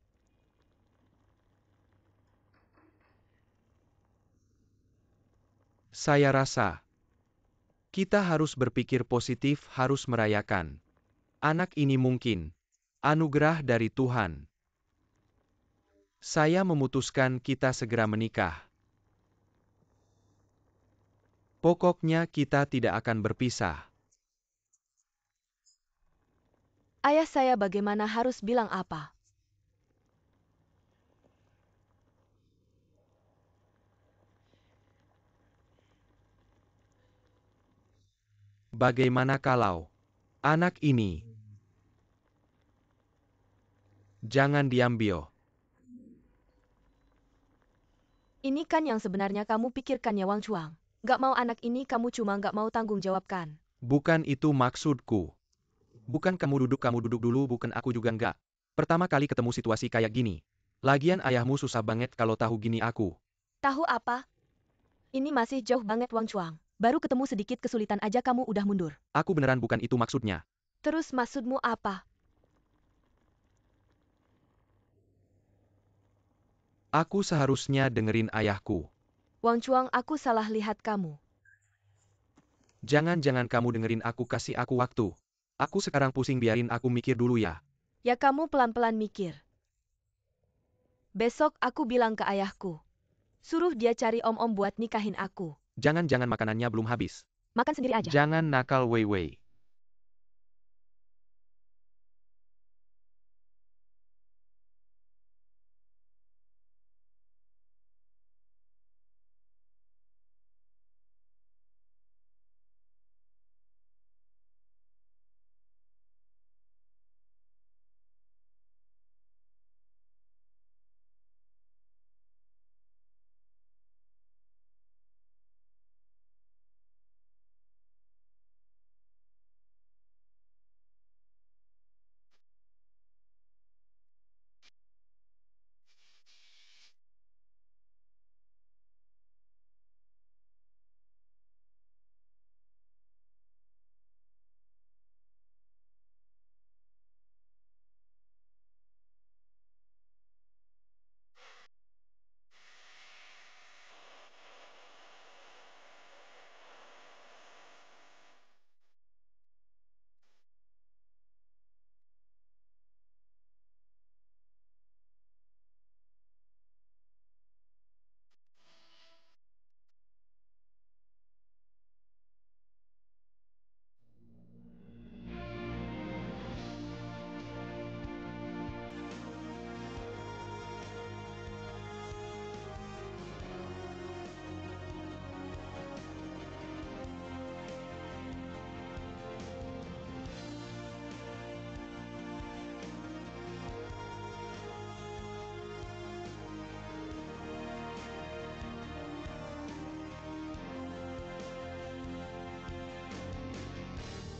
Saya rasa kita harus berpikir positif, harus merayakan. Anak ini mungkin anugerah dari Tuhan. Saya memutuskan kita segera menikah. Pokoknya kita tidak akan berpisah. Ayah saya bagaimana, harus bilang apa? Bagaimana kalau anak ini Jangan diambil. Ini kan yang sebenarnya kamu pikirkan ya Wang Chuang. Gak mau anak ini kamu cuma gak mau tanggung jawabkan. Bukan itu maksudku. Bukan kamu duduk dulu, bukan aku juga enggak. Pertama kali ketemu situasi kayak gini. Lagian ayahmu susah banget kalau tahu gini aku. Tahu apa? Ini masih jauh banget Wang Chuang. Baru ketemu sedikit kesulitan aja kamu udah mundur. Aku beneran bukan itu maksudnya. Terus maksudmu apa? Aku seharusnya dengerin ayahku. Wang Chuang, aku salah lihat kamu. Jangan kamu dengerin aku, kasih aku waktu. Aku sekarang pusing, biarin aku mikir dulu ya. Ya kamu pelan-pelan mikir. Besok aku bilang ke ayahku. Suruh dia cari om-om buat nikahin aku. Jangan makanannya belum habis. Makan sendiri aja. Jangan nakal Wei.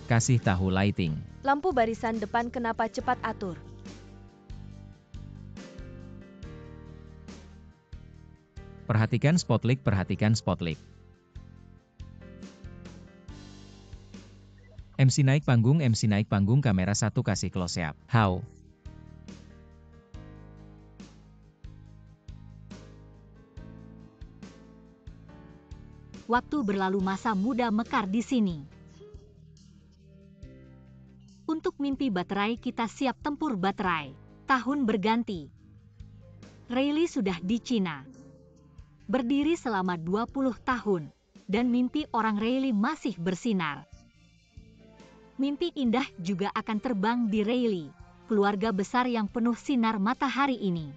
Kasih tahu lighting. Lampu barisan depan kenapa cepat atur? Perhatikan spotlight, perhatikan spotlight. MC naik panggung, kamera 1 kasih close up. How? Waktu berlalu, masa muda mekar di sini. Untuk mimpi baterai kita siap tempur baterai. Tahun berganti. Rayleigh sudah di Cina. Berdiri selama 20 tahun. Dan mimpi orang Rayleigh masih bersinar. Mimpi indah juga akan terbang di Rayleigh, keluarga besar yang penuh sinar matahari ini.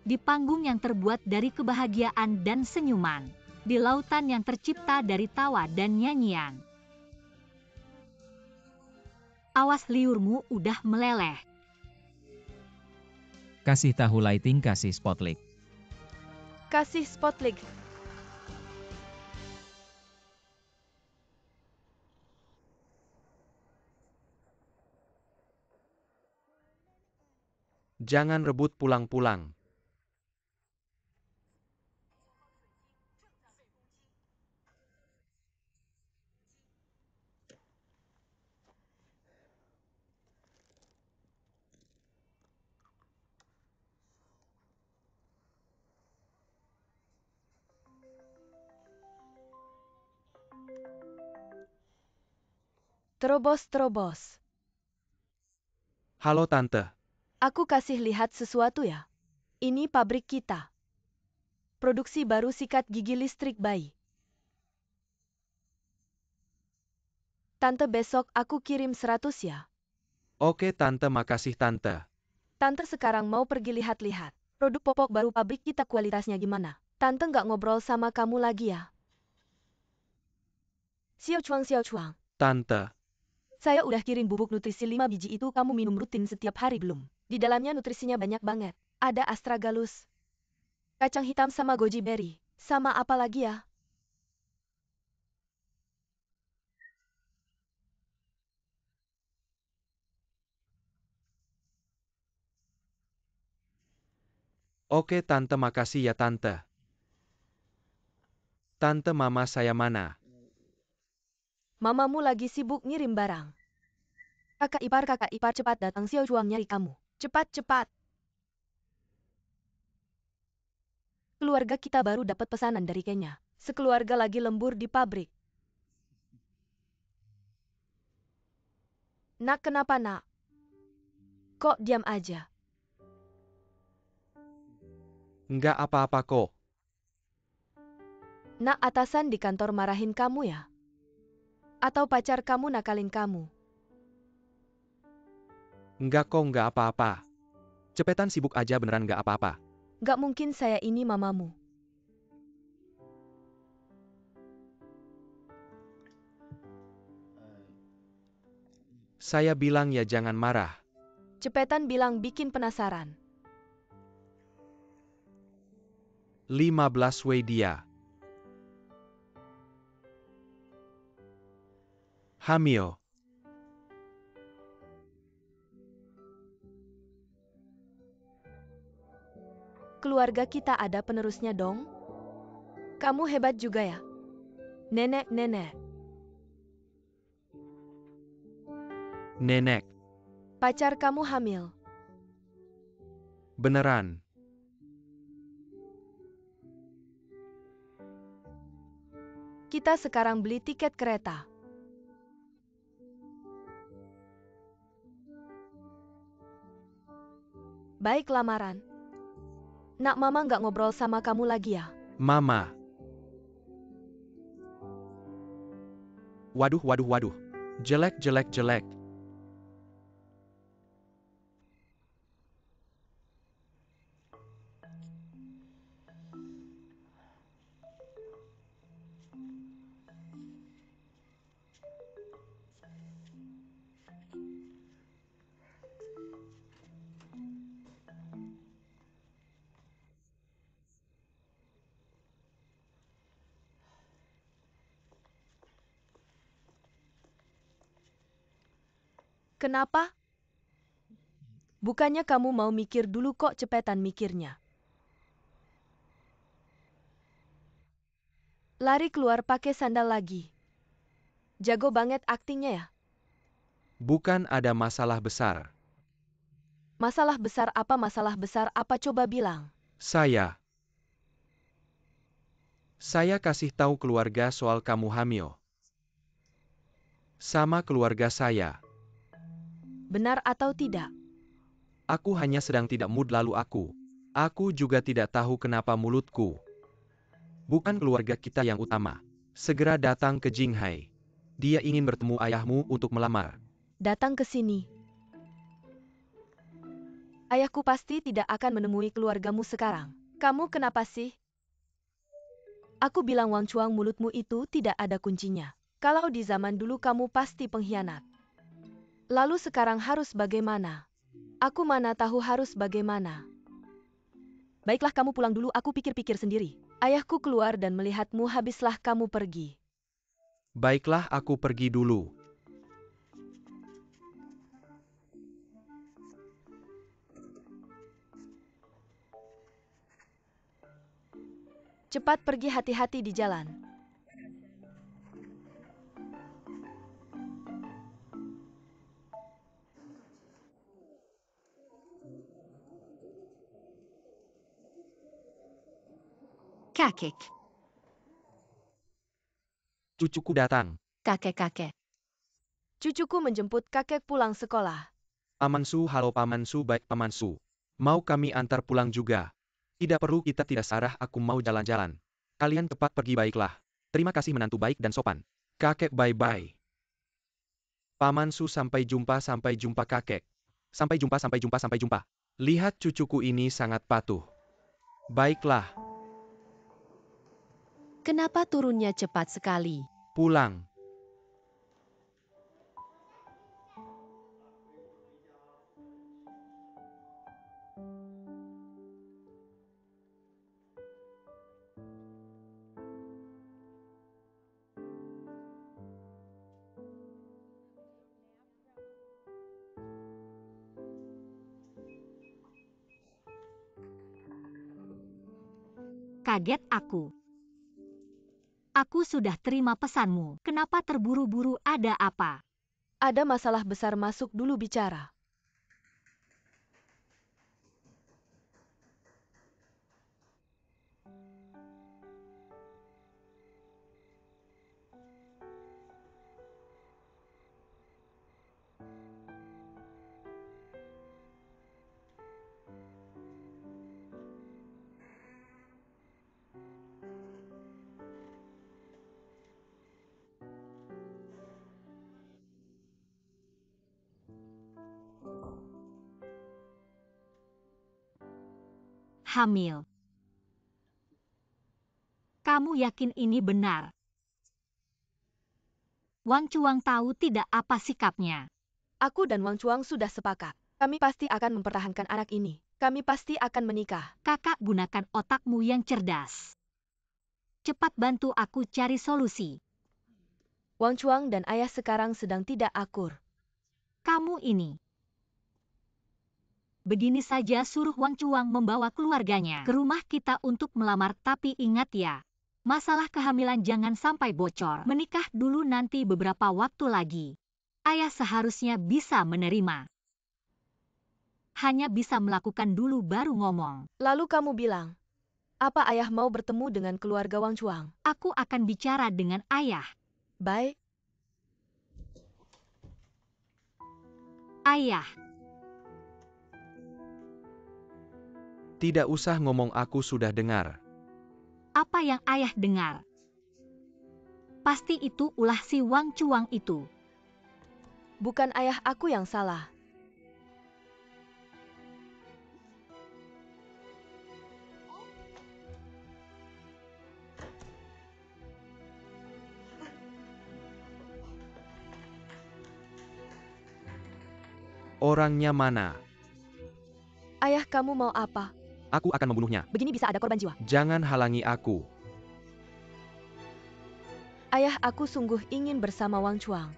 Di panggung yang terbuat dari kebahagiaan dan senyuman. Di lautan yang tercipta dari tawa dan nyanyian. Awas liurmu udah meleleh. Kasih tahu lighting, kasih spotlight. Kasih spotlight. Jangan rebut pulang-pulang. Terobos. Halo Tante. Aku kasih lihat sesuatu ya. Ini pabrik kita. Produksi baru sikat gigi listrik bayi. Tante, besok aku kirim 100 ya. Oke Tante, makasih Tante. Tante sekarang mau pergi lihat-lihat. Produk popok baru pabrik kita kualitasnya gimana. Tante nggak ngobrol sama kamu lagi ya. Xiao Chuang. Tante. Saya udah kirim bubuk nutrisi 5 biji itu, kamu minum rutin setiap hari belum? Di dalamnya nutrisinya banyak banget. Ada astragalus, kacang hitam sama goji berry. Sama apa lagi ya? Oke tante, makasih ya tante. Tante, mama saya mana? Mamamu lagi sibuk ngirim barang. Kakak ipar cepat datang, Xiao Chuang nyari kamu. Cepat. Keluarga kita baru dapat pesanan dari Kenya. Sekeluarga lagi lembur di pabrik. Nak, kenapa nak? Kok diam aja? Nggak apa-apa kok. Nak, atasan di kantor marahin kamu ya? Atau pacar kamu nakalin kamu? Nggak kok, nggak apa-apa. Cepetan, sibuk aja, beneran nggak apa-apa. Gak mungkin saya ini mamamu. Saya bilang ya jangan marah. Cepetan bilang, bikin penasaran. 15 Wei dia. Hamil. Keluarga kita ada penerusnya dong? Kamu hebat juga ya? Nenek. Nenek. Pacar kamu hamil. Beneran. Kita sekarang beli tiket kereta. Baik, lamaran. Nak, mama nggak ngobrol sama kamu lagi ya? Mama. Waduh. Jelek. Kenapa? Bukannya kamu mau mikir dulu, kok cepetan mikirnya? Lari keluar pakai sandal lagi. Jago banget aktingnya ya? Bukan ada masalah besar. Masalah besar apa coba bilang? Saya kasih tahu keluarga soal kamu hamil. Sama keluarga saya. Benar atau tidak? Aku hanya sedang tidak mood, lalu aku juga tidak tahu kenapa mulutku. Bukan keluarga kita yang utama. Segera datang ke Jinghai. Dia ingin bertemu ayahmu untuk melamar. Datang ke sini. Ayahku pasti tidak akan menemui keluargamu sekarang. Kamu kenapa sih? Aku bilang, Wang Chuang, mulutmu itu tidak ada kuncinya. Kalau di zaman dulu kamu pasti pengkhianat. Lalu sekarang harus bagaimana? Aku mana tahu harus bagaimana. Baiklah, kamu pulang dulu, aku pikir-pikir sendiri. Ayahku keluar dan melihatmu, habislah kamu pergi. Baiklah, aku pergi dulu. Cepat pergi, hati-hati di jalan. Kakek. Cucuku datang. Kakek. Cucuku menjemput kakek pulang sekolah. Pamansu, halo Pamansu, baik Pamansu. Mau kami antar pulang juga? Tidak perlu, kita tidak sarah, aku mau jalan-jalan. Kalian cepat pergi, baiklah. Terima kasih menantu baik dan sopan. Kakek, bye-bye. Pamansu, sampai jumpa kakek. Sampai jumpa. Lihat cucuku ini sangat patuh. Baiklah, Kenapa turunnya cepat sekali? pulang. kaget aku. Aku sudah terima pesanmu. Kenapa terburu-buru, ada apa? Ada masalah besar, masuk dulu bicara. Hamil. Kamu yakin ini benar? Wang Chuang tahu tidak apa sikapnya. Aku dan Wang Chuang sudah sepakat. Kami pasti akan mempertahankan anak ini. Kami pasti akan menikah. Kakak, gunakan otakmu yang cerdas. Cepat bantu aku cari solusi. Wang Chuang dan ayah sekarang sedang tidak akur. Kamu ini. Begini saja, suruh Wang Chuang membawa keluarganya ke rumah kita untuk melamar, tapi ingat ya, masalah kehamilan jangan sampai bocor. Menikah dulu, nanti beberapa waktu lagi. Ayah seharusnya bisa menerima. Hanya bisa melakukan dulu baru ngomong. Lalu kamu bilang, apa ayah mau bertemu dengan keluarga Wang Chuang? Aku akan bicara dengan ayah. Baik. Ayah. Tidak usah ngomong, aku sudah dengar. Apa yang ayah dengar? Pasti itu ulah si Wang Chuang itu. Bukan ayah aku yang salah. Orangnya mana? Ayah, kamu mau apa? Aku akan membunuhnya. Begini bisa ada korban jiwa. Jangan halangi aku. Ayah, aku sungguh ingin bersama Wang Chuang.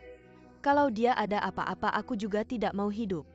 Kalau dia ada apa-apa, aku juga tidak mau hidup.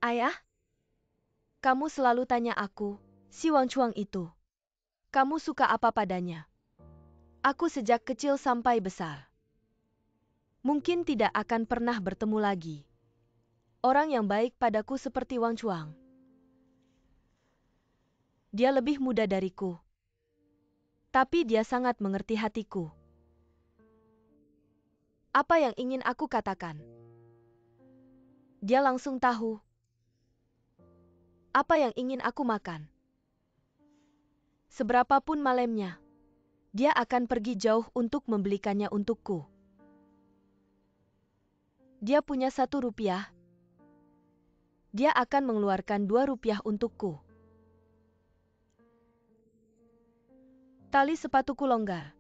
Ayah, kamu selalu tanya aku, si Wang Chuang itu, kamu suka apa padanya? Aku sejak kecil sampai besar. Mungkin tidak akan pernah bertemu lagi. Orang yang baik padaku seperti Wang Chuang. Dia lebih muda dariku. Tapi dia sangat mengerti hatiku. Apa yang ingin aku katakan? Dia langsung tahu apa yang ingin aku makan. Seberapapun malamnya, dia akan pergi jauh untuk membelikannya untukku. Dia punya 1 rupiah. Dia akan mengeluarkan 2 rupiah untukku. Tali sepatuku longgar.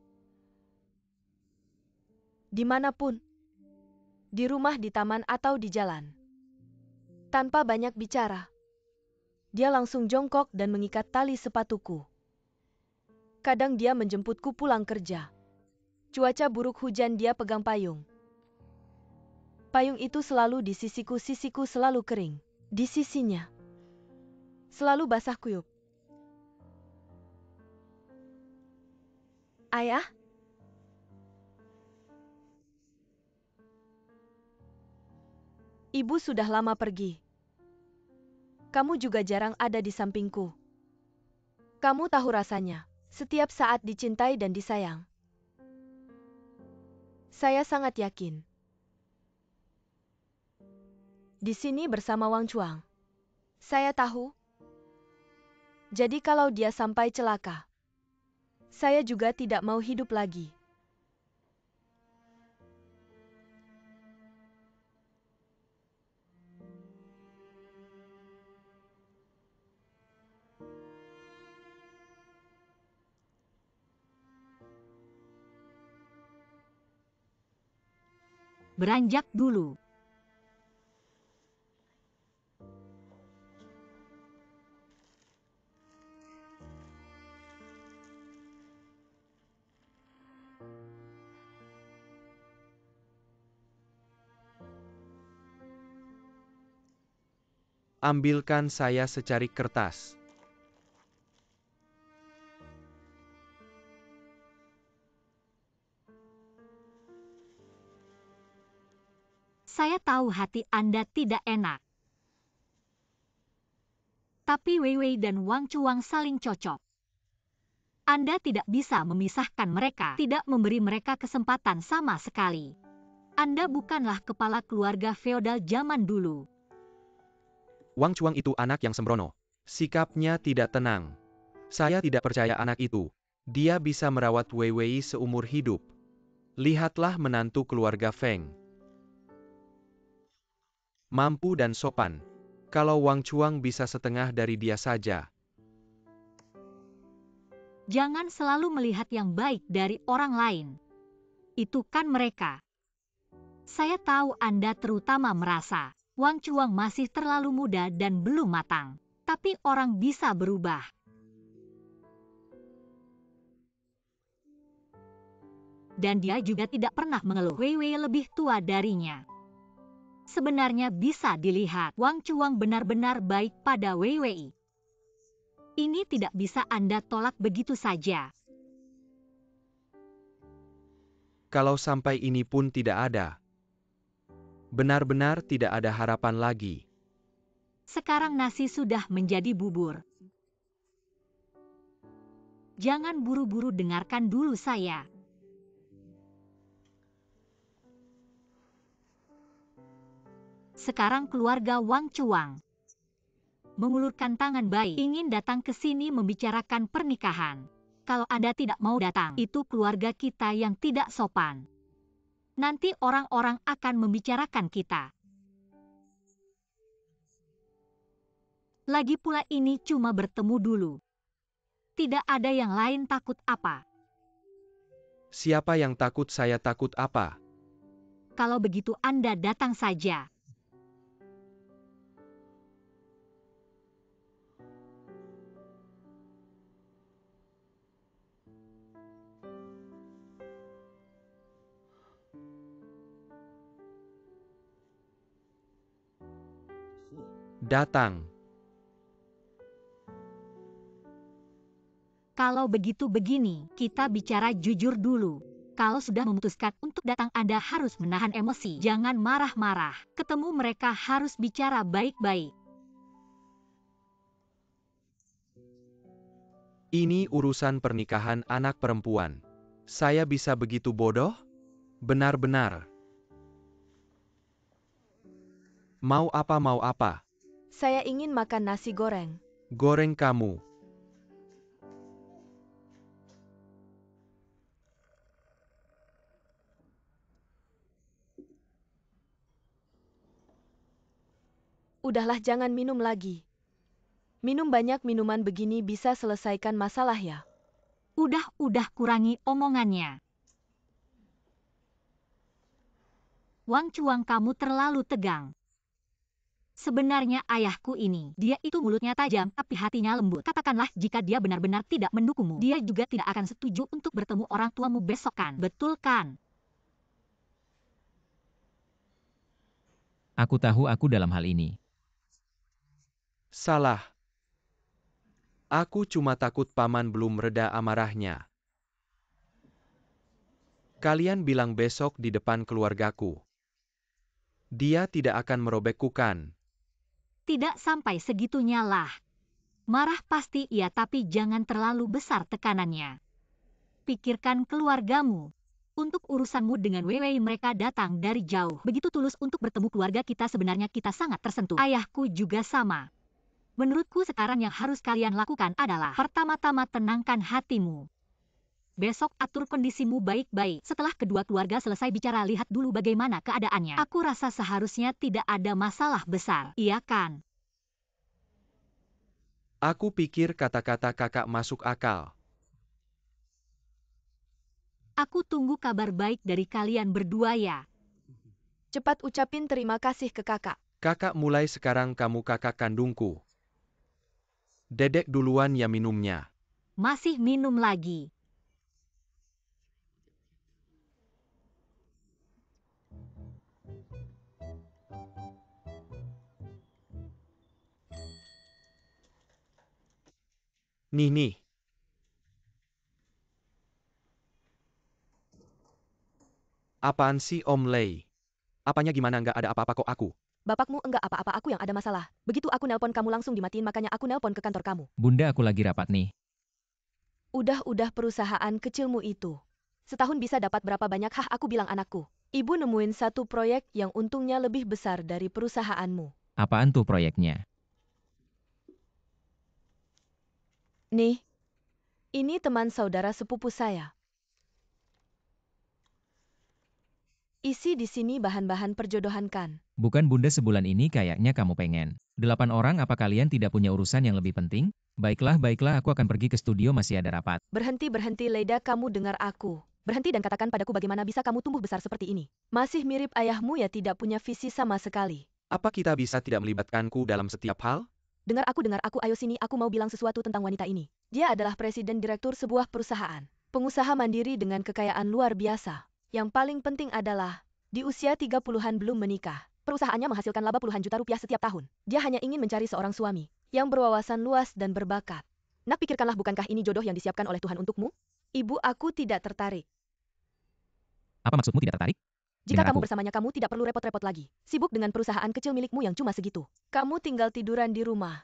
Dimanapun. Di rumah, di taman, atau di jalan. Tanpa banyak bicara. Dia langsung jongkok dan mengikat tali sepatuku. Kadang dia menjemputku pulang kerja. Cuaca buruk, hujan, dia pegang payung. Payung itu selalu di sisiku selalu kering. Di sisinya selalu basah kuyup. Ayah? Ibu sudah lama pergi. Kamu juga jarang ada di sampingku. Kamu tahu rasanya, setiap saat dicintai dan disayang. Saya sangat yakin. Di sini bersama Wang Chuang. Saya tahu. Jadi kalau dia sampai celaka, saya juga tidak mau hidup lagi. Beranjak dulu. Ambilkan saya secarik kertas. Saya tahu hati Anda tidak enak. Tapi Wei Wei dan Wang Chuang saling cocok. Anda tidak bisa memisahkan mereka, tidak memberi mereka kesempatan sama sekali. Anda bukanlah kepala keluarga feodal zaman dulu. Wang Chuang itu anak yang sembrono. Sikapnya tidak tenang. Saya tidak percaya anak itu. Dia bisa merawat Wei Wei seumur hidup. Lihatlah menantu keluarga Feng. Mampu dan sopan. Kalau Wang Chuang bisa setengah dari dia saja. Jangan selalu melihat yang baik dari orang lain. Itu kan mereka. Saya tahu Anda terutama merasa Wang Chuang masih terlalu muda dan belum matang. Tapi orang bisa berubah. Dan dia juga tidak pernah mengeluh Wei Wei lebih tua darinya. Sebenarnya bisa dilihat Wang Chuang benar-benar baik pada Wei Wei. Ini tidak bisa Anda tolak begitu saja. Kalau sampai ini pun tidak ada. Benar-benar tidak ada harapan lagi. Sekarang nasi sudah menjadi bubur. Jangan buru-buru dengarkan dulu saya. Sekarang keluarga Wang Chuang mengulurkan tangan baik ingin datang ke sini membicarakan pernikahan. Kalau Anda tidak mau datang, itu keluarga kita yang tidak sopan. Nanti orang-orang akan membicarakan kita. Lagi pula ini cuma bertemu dulu. Tidak ada yang lain takut apa. Siapa yang takut? Saya takut apa? Kalau begitu Anda datang saja. Datang. Kalau begitu begini, kita bicara jujur dulu. Kalau sudah memutuskan untuk datang Anda harus menahan emosi. Jangan marah-marah. Ketemu mereka harus bicara baik-baik. Ini urusan pernikahan anak perempuan. Saya bisa begitu bodoh? Benar-benar. Mau apa, mau apa? Saya ingin makan nasi goreng. Goreng kamu. Udahlah, jangan minum lagi. Minum banyak minuman begini bisa selesaikan masalah ya. Udah kurangi omongannya. Wang Chuang, kamu terlalu tegang. Sebenarnya ayahku ini, dia itu mulutnya tajam tapi hatinya lembut. Katakanlah jika dia benar-benar tidak mendukungmu, dia juga tidak akan setuju untuk bertemu orang tuamu besok kan? Betul kan? Aku tahu aku dalam hal ini. Salah. Aku cuma takut paman belum reda amarahnya. Kalian bilang besok di depan keluargaku. Dia tidak akan merobekku kan? Tidak sampai segitunya lah. Marah pasti iya, tapi jangan terlalu besar tekanannya. Pikirkan keluargamu. Untuk urusanmu dengan Wei Wei, mereka datang dari jauh. Begitu tulus untuk bertemu keluarga kita, sebenarnya kita sangat tersentuh. Ayahku juga sama. Menurutku sekarang yang harus kalian lakukan adalah pertama-tama tenangkan hatimu. Besok atur kondisimu baik-baik. Setelah kedua keluarga selesai bicara, lihat dulu bagaimana keadaannya. Aku rasa seharusnya tidak ada masalah besar, iya kan? Aku pikir kata-kata kakak masuk akal. Aku tunggu kabar baik dari kalian berdua ya. Cepat ucapin terima kasih ke kakak. Kakak, mulai sekarang kamu kakak kandungku. Dedek duluan ya minumnya. Masih minum lagi. Nih. Apaan sih Om Lei? Apanya gimana nggak ada apa-apa kok aku? Bapakmu enggak apa-apa, aku yang ada masalah. Begitu aku nelpon kamu langsung dimatiin, makanya aku nelpon ke kantor kamu. Bunda, aku lagi rapat nih. Udah perusahaan kecilmu itu. Setahun bisa dapat berapa banyak? Aku bilang anakku. Ibu nemuin satu proyek yang untungnya lebih besar dari perusahaanmu. Apaan tuh proyeknya? Nih, ini teman saudara sepupu saya. Isi di sini bahan-bahan perjodohan kan. Bukan Bunda, sebulan ini kayaknya kamu pengen 8 orang, apa kalian tidak punya urusan yang lebih penting? Baiklah, aku akan pergi ke studio, masih ada rapat. Berhenti Leida, kamu dengar aku. Berhenti dan katakan padaku bagaimana bisa kamu tumbuh besar seperti ini. Masih mirip ayahmu ya, tidak punya visi sama sekali. Apa kita bisa tidak melibatkanku dalam setiap hal? Dengar aku, ayo sini, aku mau bilang sesuatu tentang wanita ini. Dia adalah presiden direktur sebuah perusahaan. Pengusaha mandiri dengan kekayaan luar biasa. Yang paling penting adalah, di usia 30-an belum menikah. Perusahaannya menghasilkan laba puluhan juta rupiah setiap tahun. Dia hanya ingin mencari seorang suami yang berwawasan luas dan berbakat. Nak, pikirkanlah, bukankah ini jodoh yang disiapkan oleh Tuhan untukmu? Ibu, aku tidak tertarik. Apa maksudmu tidak tertarik? Jika Dengar kamu aku. bersamanya, kamu tidak perlu repot-repot lagi. Sibuk dengan perusahaan kecil milikmu yang cuma segitu. Kamu tinggal tiduran di rumah.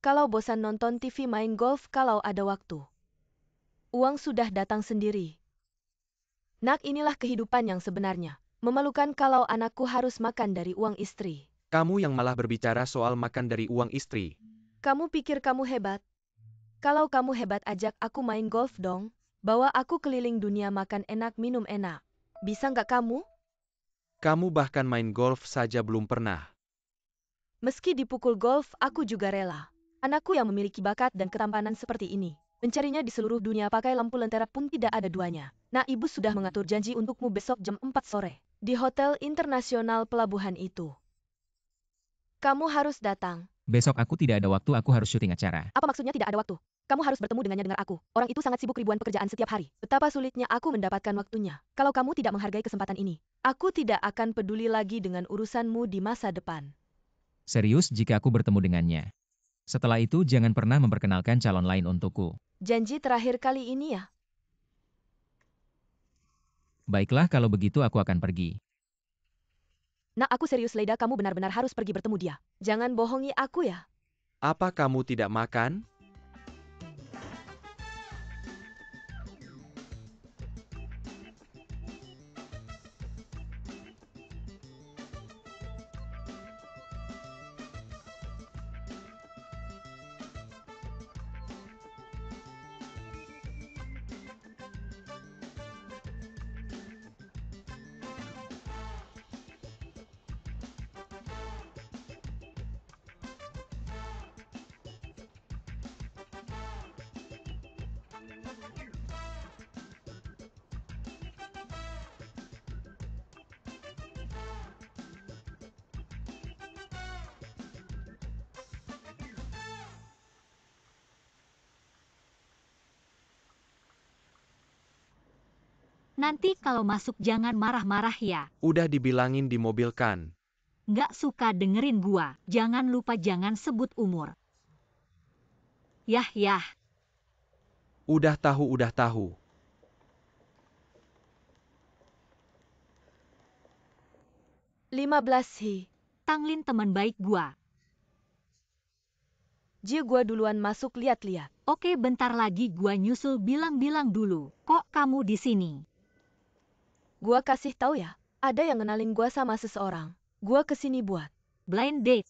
Kalau bosan nonton TV, main golf kalau ada waktu. Uang sudah datang sendiri. Nak, inilah kehidupan yang sebenarnya. Memalukan kalau anakku harus makan dari uang istri. Kamu yang malah berbicara soal makan dari uang istri. Kamu pikir kamu hebat? Kalau kamu hebat, ajak aku main golf dong. Bawa aku keliling dunia, makan enak, minum enak. Bisa nggak kamu? Kamu bahkan main golf saja belum pernah. Meski dipukul golf, aku juga rela. Anakku yang memiliki bakat dan ketampanan seperti ini. Mencarinya di seluruh dunia pakai lampu lentera pun tidak ada duanya. Nah, ibu sudah mengatur janji untukmu besok jam 4 sore. Di Hotel Internasional Pelabuhan itu. Kamu harus datang. Besok aku tidak ada waktu, aku harus syuting acara. Apa maksudnya tidak ada waktu? Kamu harus bertemu dengannya, dengar aku. Orang itu sangat sibuk, ribuan pekerjaan setiap hari. Betapa sulitnya aku mendapatkan waktunya. Kalau kamu tidak menghargai kesempatan ini, aku tidak akan peduli lagi dengan urusanmu di masa depan. Serius jika aku bertemu dengannya. Setelah itu jangan pernah memperkenalkan calon lain untukku. Janji terakhir kali ini ya. Baiklah, kalau begitu aku akan pergi. Nah, aku serius Leida, kamu benar-benar harus pergi bertemu dia. Jangan bohongi aku ya. Apa kamu tidak makan? Nanti kalau masuk jangan marah-marah ya. Udah dibilangin di mobil kan. Nggak suka dengerin gua. Jangan lupa jangan sebut umur. Yah. Udah tahu. 15 hi. Tanglin teman baik gua. Gua duluan masuk, lihat-lihat. Oke, bentar lagi gua nyusul, bilang-bilang dulu. Kok kamu di sini? Gua kasih tahu ya, ada yang ngenalin gua sama seseorang. Gua kesini buat Blind date.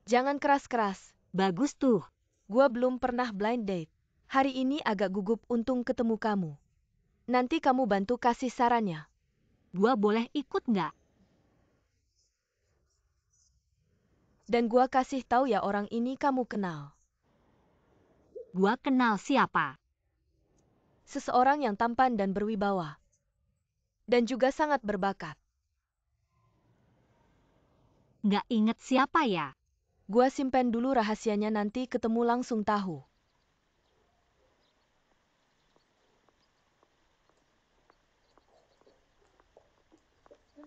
jangan keras-keras. Bagus tuh. Gua belum pernah blind date. Hari ini agak gugup, untung ketemu kamu. Nanti kamu bantu kasih sarannya. Gua boleh ikut nggak? Dan gua kasih tahu ya, orang ini kamu kenal. Gua kenal siapa? Seseorang yang tampan dan berwibawa. Dan juga sangat berbakat. Nggak inget siapa ya? Gua simpen dulu rahasianya, nanti ketemu langsung tahu.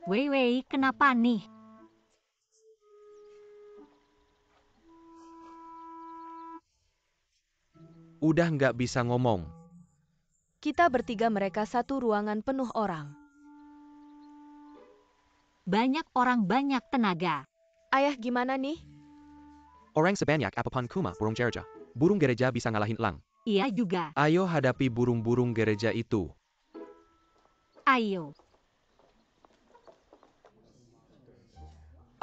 Wei, kenapa nih? Udah nggak bisa ngomong. Kita bertiga, mereka satu ruangan penuh orang. Banyak orang, banyak tenaga. Ayah gimana nih? Orang sebanyak apapun kuma burung gereja. Burung gereja bisa ngalahin elang. Iya juga. Ayo hadapi burung-burung gereja itu. Ayo.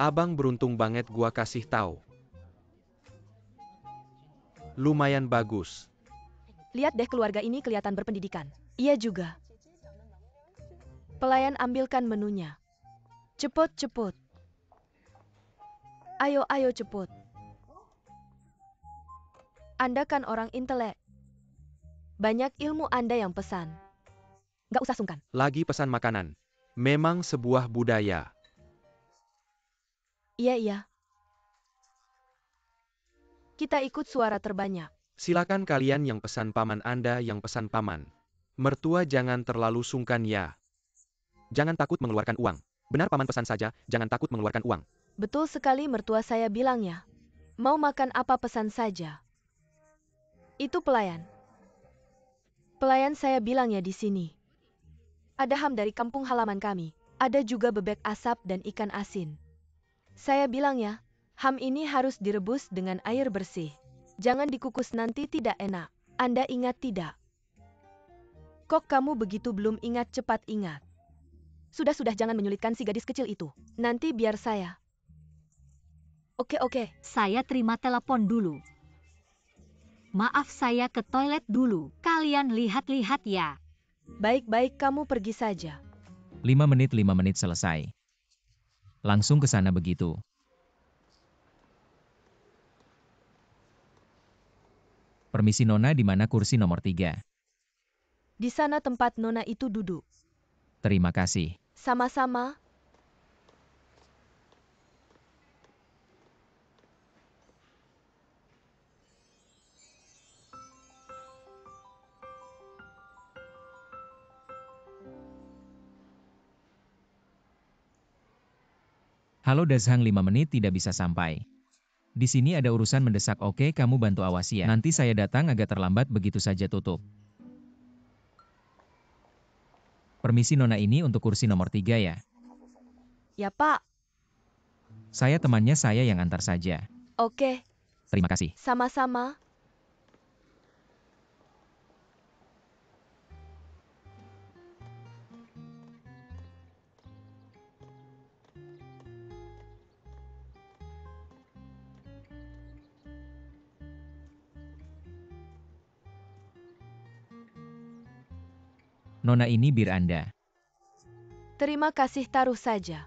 Abang beruntung banget, gua kasih tahu. Lumayan bagus. Lihat deh, keluarga ini kelihatan berpendidikan. Iya juga. Pelayan, ambilkan menunya. Cepet. Ayo cepet. Anda kan orang intelek. Banyak ilmu Anda yang pesan. Gak usah sungkan. Lagi pesan makanan. Memang sebuah budaya. Iya. Kita ikut suara terbanyak. Silakan kalian yang pesan paman, Anda yang pesan paman. Mertua jangan terlalu sungkan ya. Jangan takut mengeluarkan uang. Benar paman, pesan saja, jangan takut mengeluarkan uang. Betul sekali, mertua saya bilangnya. Mau makan apa pesan saja. Itu pelayan. Pelayan saya bilangnya di sini. Ada ham dari kampung halaman kami. Ada juga bebek asap dan ikan asin. Saya bilangnya, ham ini harus direbus dengan air bersih. Jangan dikukus, nanti tidak enak. Anda ingat tidak? Kok kamu begitu belum ingat? Cepat ingat. Sudah, jangan menyulitkan si gadis kecil itu. Nanti biar saya. Oke. Saya terima telepon dulu. Maaf, saya ke toilet dulu. Kalian lihat-lihat ya. Baik, kamu pergi saja. 5 menit selesai. Langsung ke sana begitu. Permisi Nona, di mana kursi nomor 3? Di sana tempat Nona itu duduk. Terima kasih. Sama-sama. Halo Dazhang, 5 menit tidak bisa sampai. Di sini ada urusan mendesak. Oke, kamu bantu awasi ya. Nanti saya datang agak terlambat, begitu saja tutup. Permisi Nona, ini untuk kursi nomor 3 ya? Ya Pak. Saya temannya, saya yang antar saja. Oke. Terima kasih. Sama-sama. Nona, ini bir Anda. Terima kasih, taruh saja.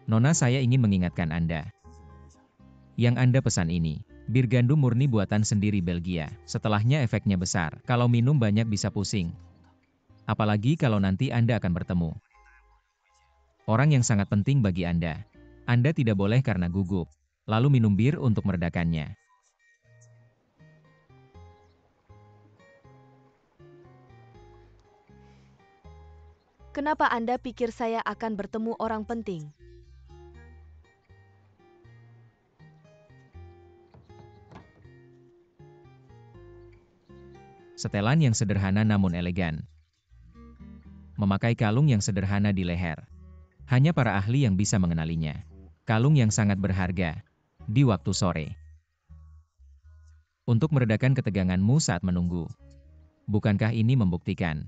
Nona, saya ingin mengingatkan Anda. Yang Anda pesan ini, bir gandum murni buatan sendiri Belgia. Setelahnya efeknya besar. Kalau minum banyak bisa pusing. Apalagi kalau nanti Anda akan bertemu orang yang sangat penting bagi Anda. Anda tidak boleh karena gugup, lalu minum bir untuk meredakannya. Kenapa Anda pikir saya akan bertemu orang penting? Setelan yang sederhana namun elegan. Memakai kalung yang sederhana di leher. Hanya para ahli yang bisa mengenalinya. Kalung yang sangat berharga di waktu sore. Untuk meredakan keteganganmu saat menunggu. Bukankah ini membuktikan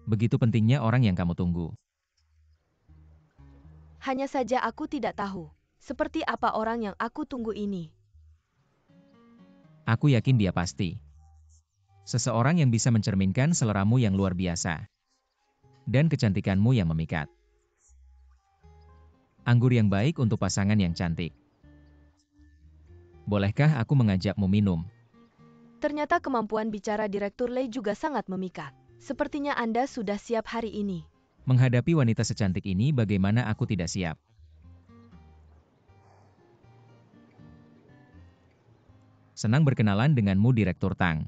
begitu pentingnya orang yang kamu tunggu? Hanya saja aku tidak tahu seperti apa orang yang aku tunggu ini. Aku yakin dia pasti seseorang yang bisa mencerminkan seleramu yang luar biasa dan kecantikanmu yang memikat. Anggur yang baik untuk pasangan yang cantik. Bolehkah aku mengajakmu minum? Ternyata kemampuan bicara Direktur Lei juga sangat memikat. Sepertinya Anda sudah siap hari ini. Menghadapi wanita secantik ini bagaimana aku tidak siap. Senang berkenalan denganmu Direktur Tang.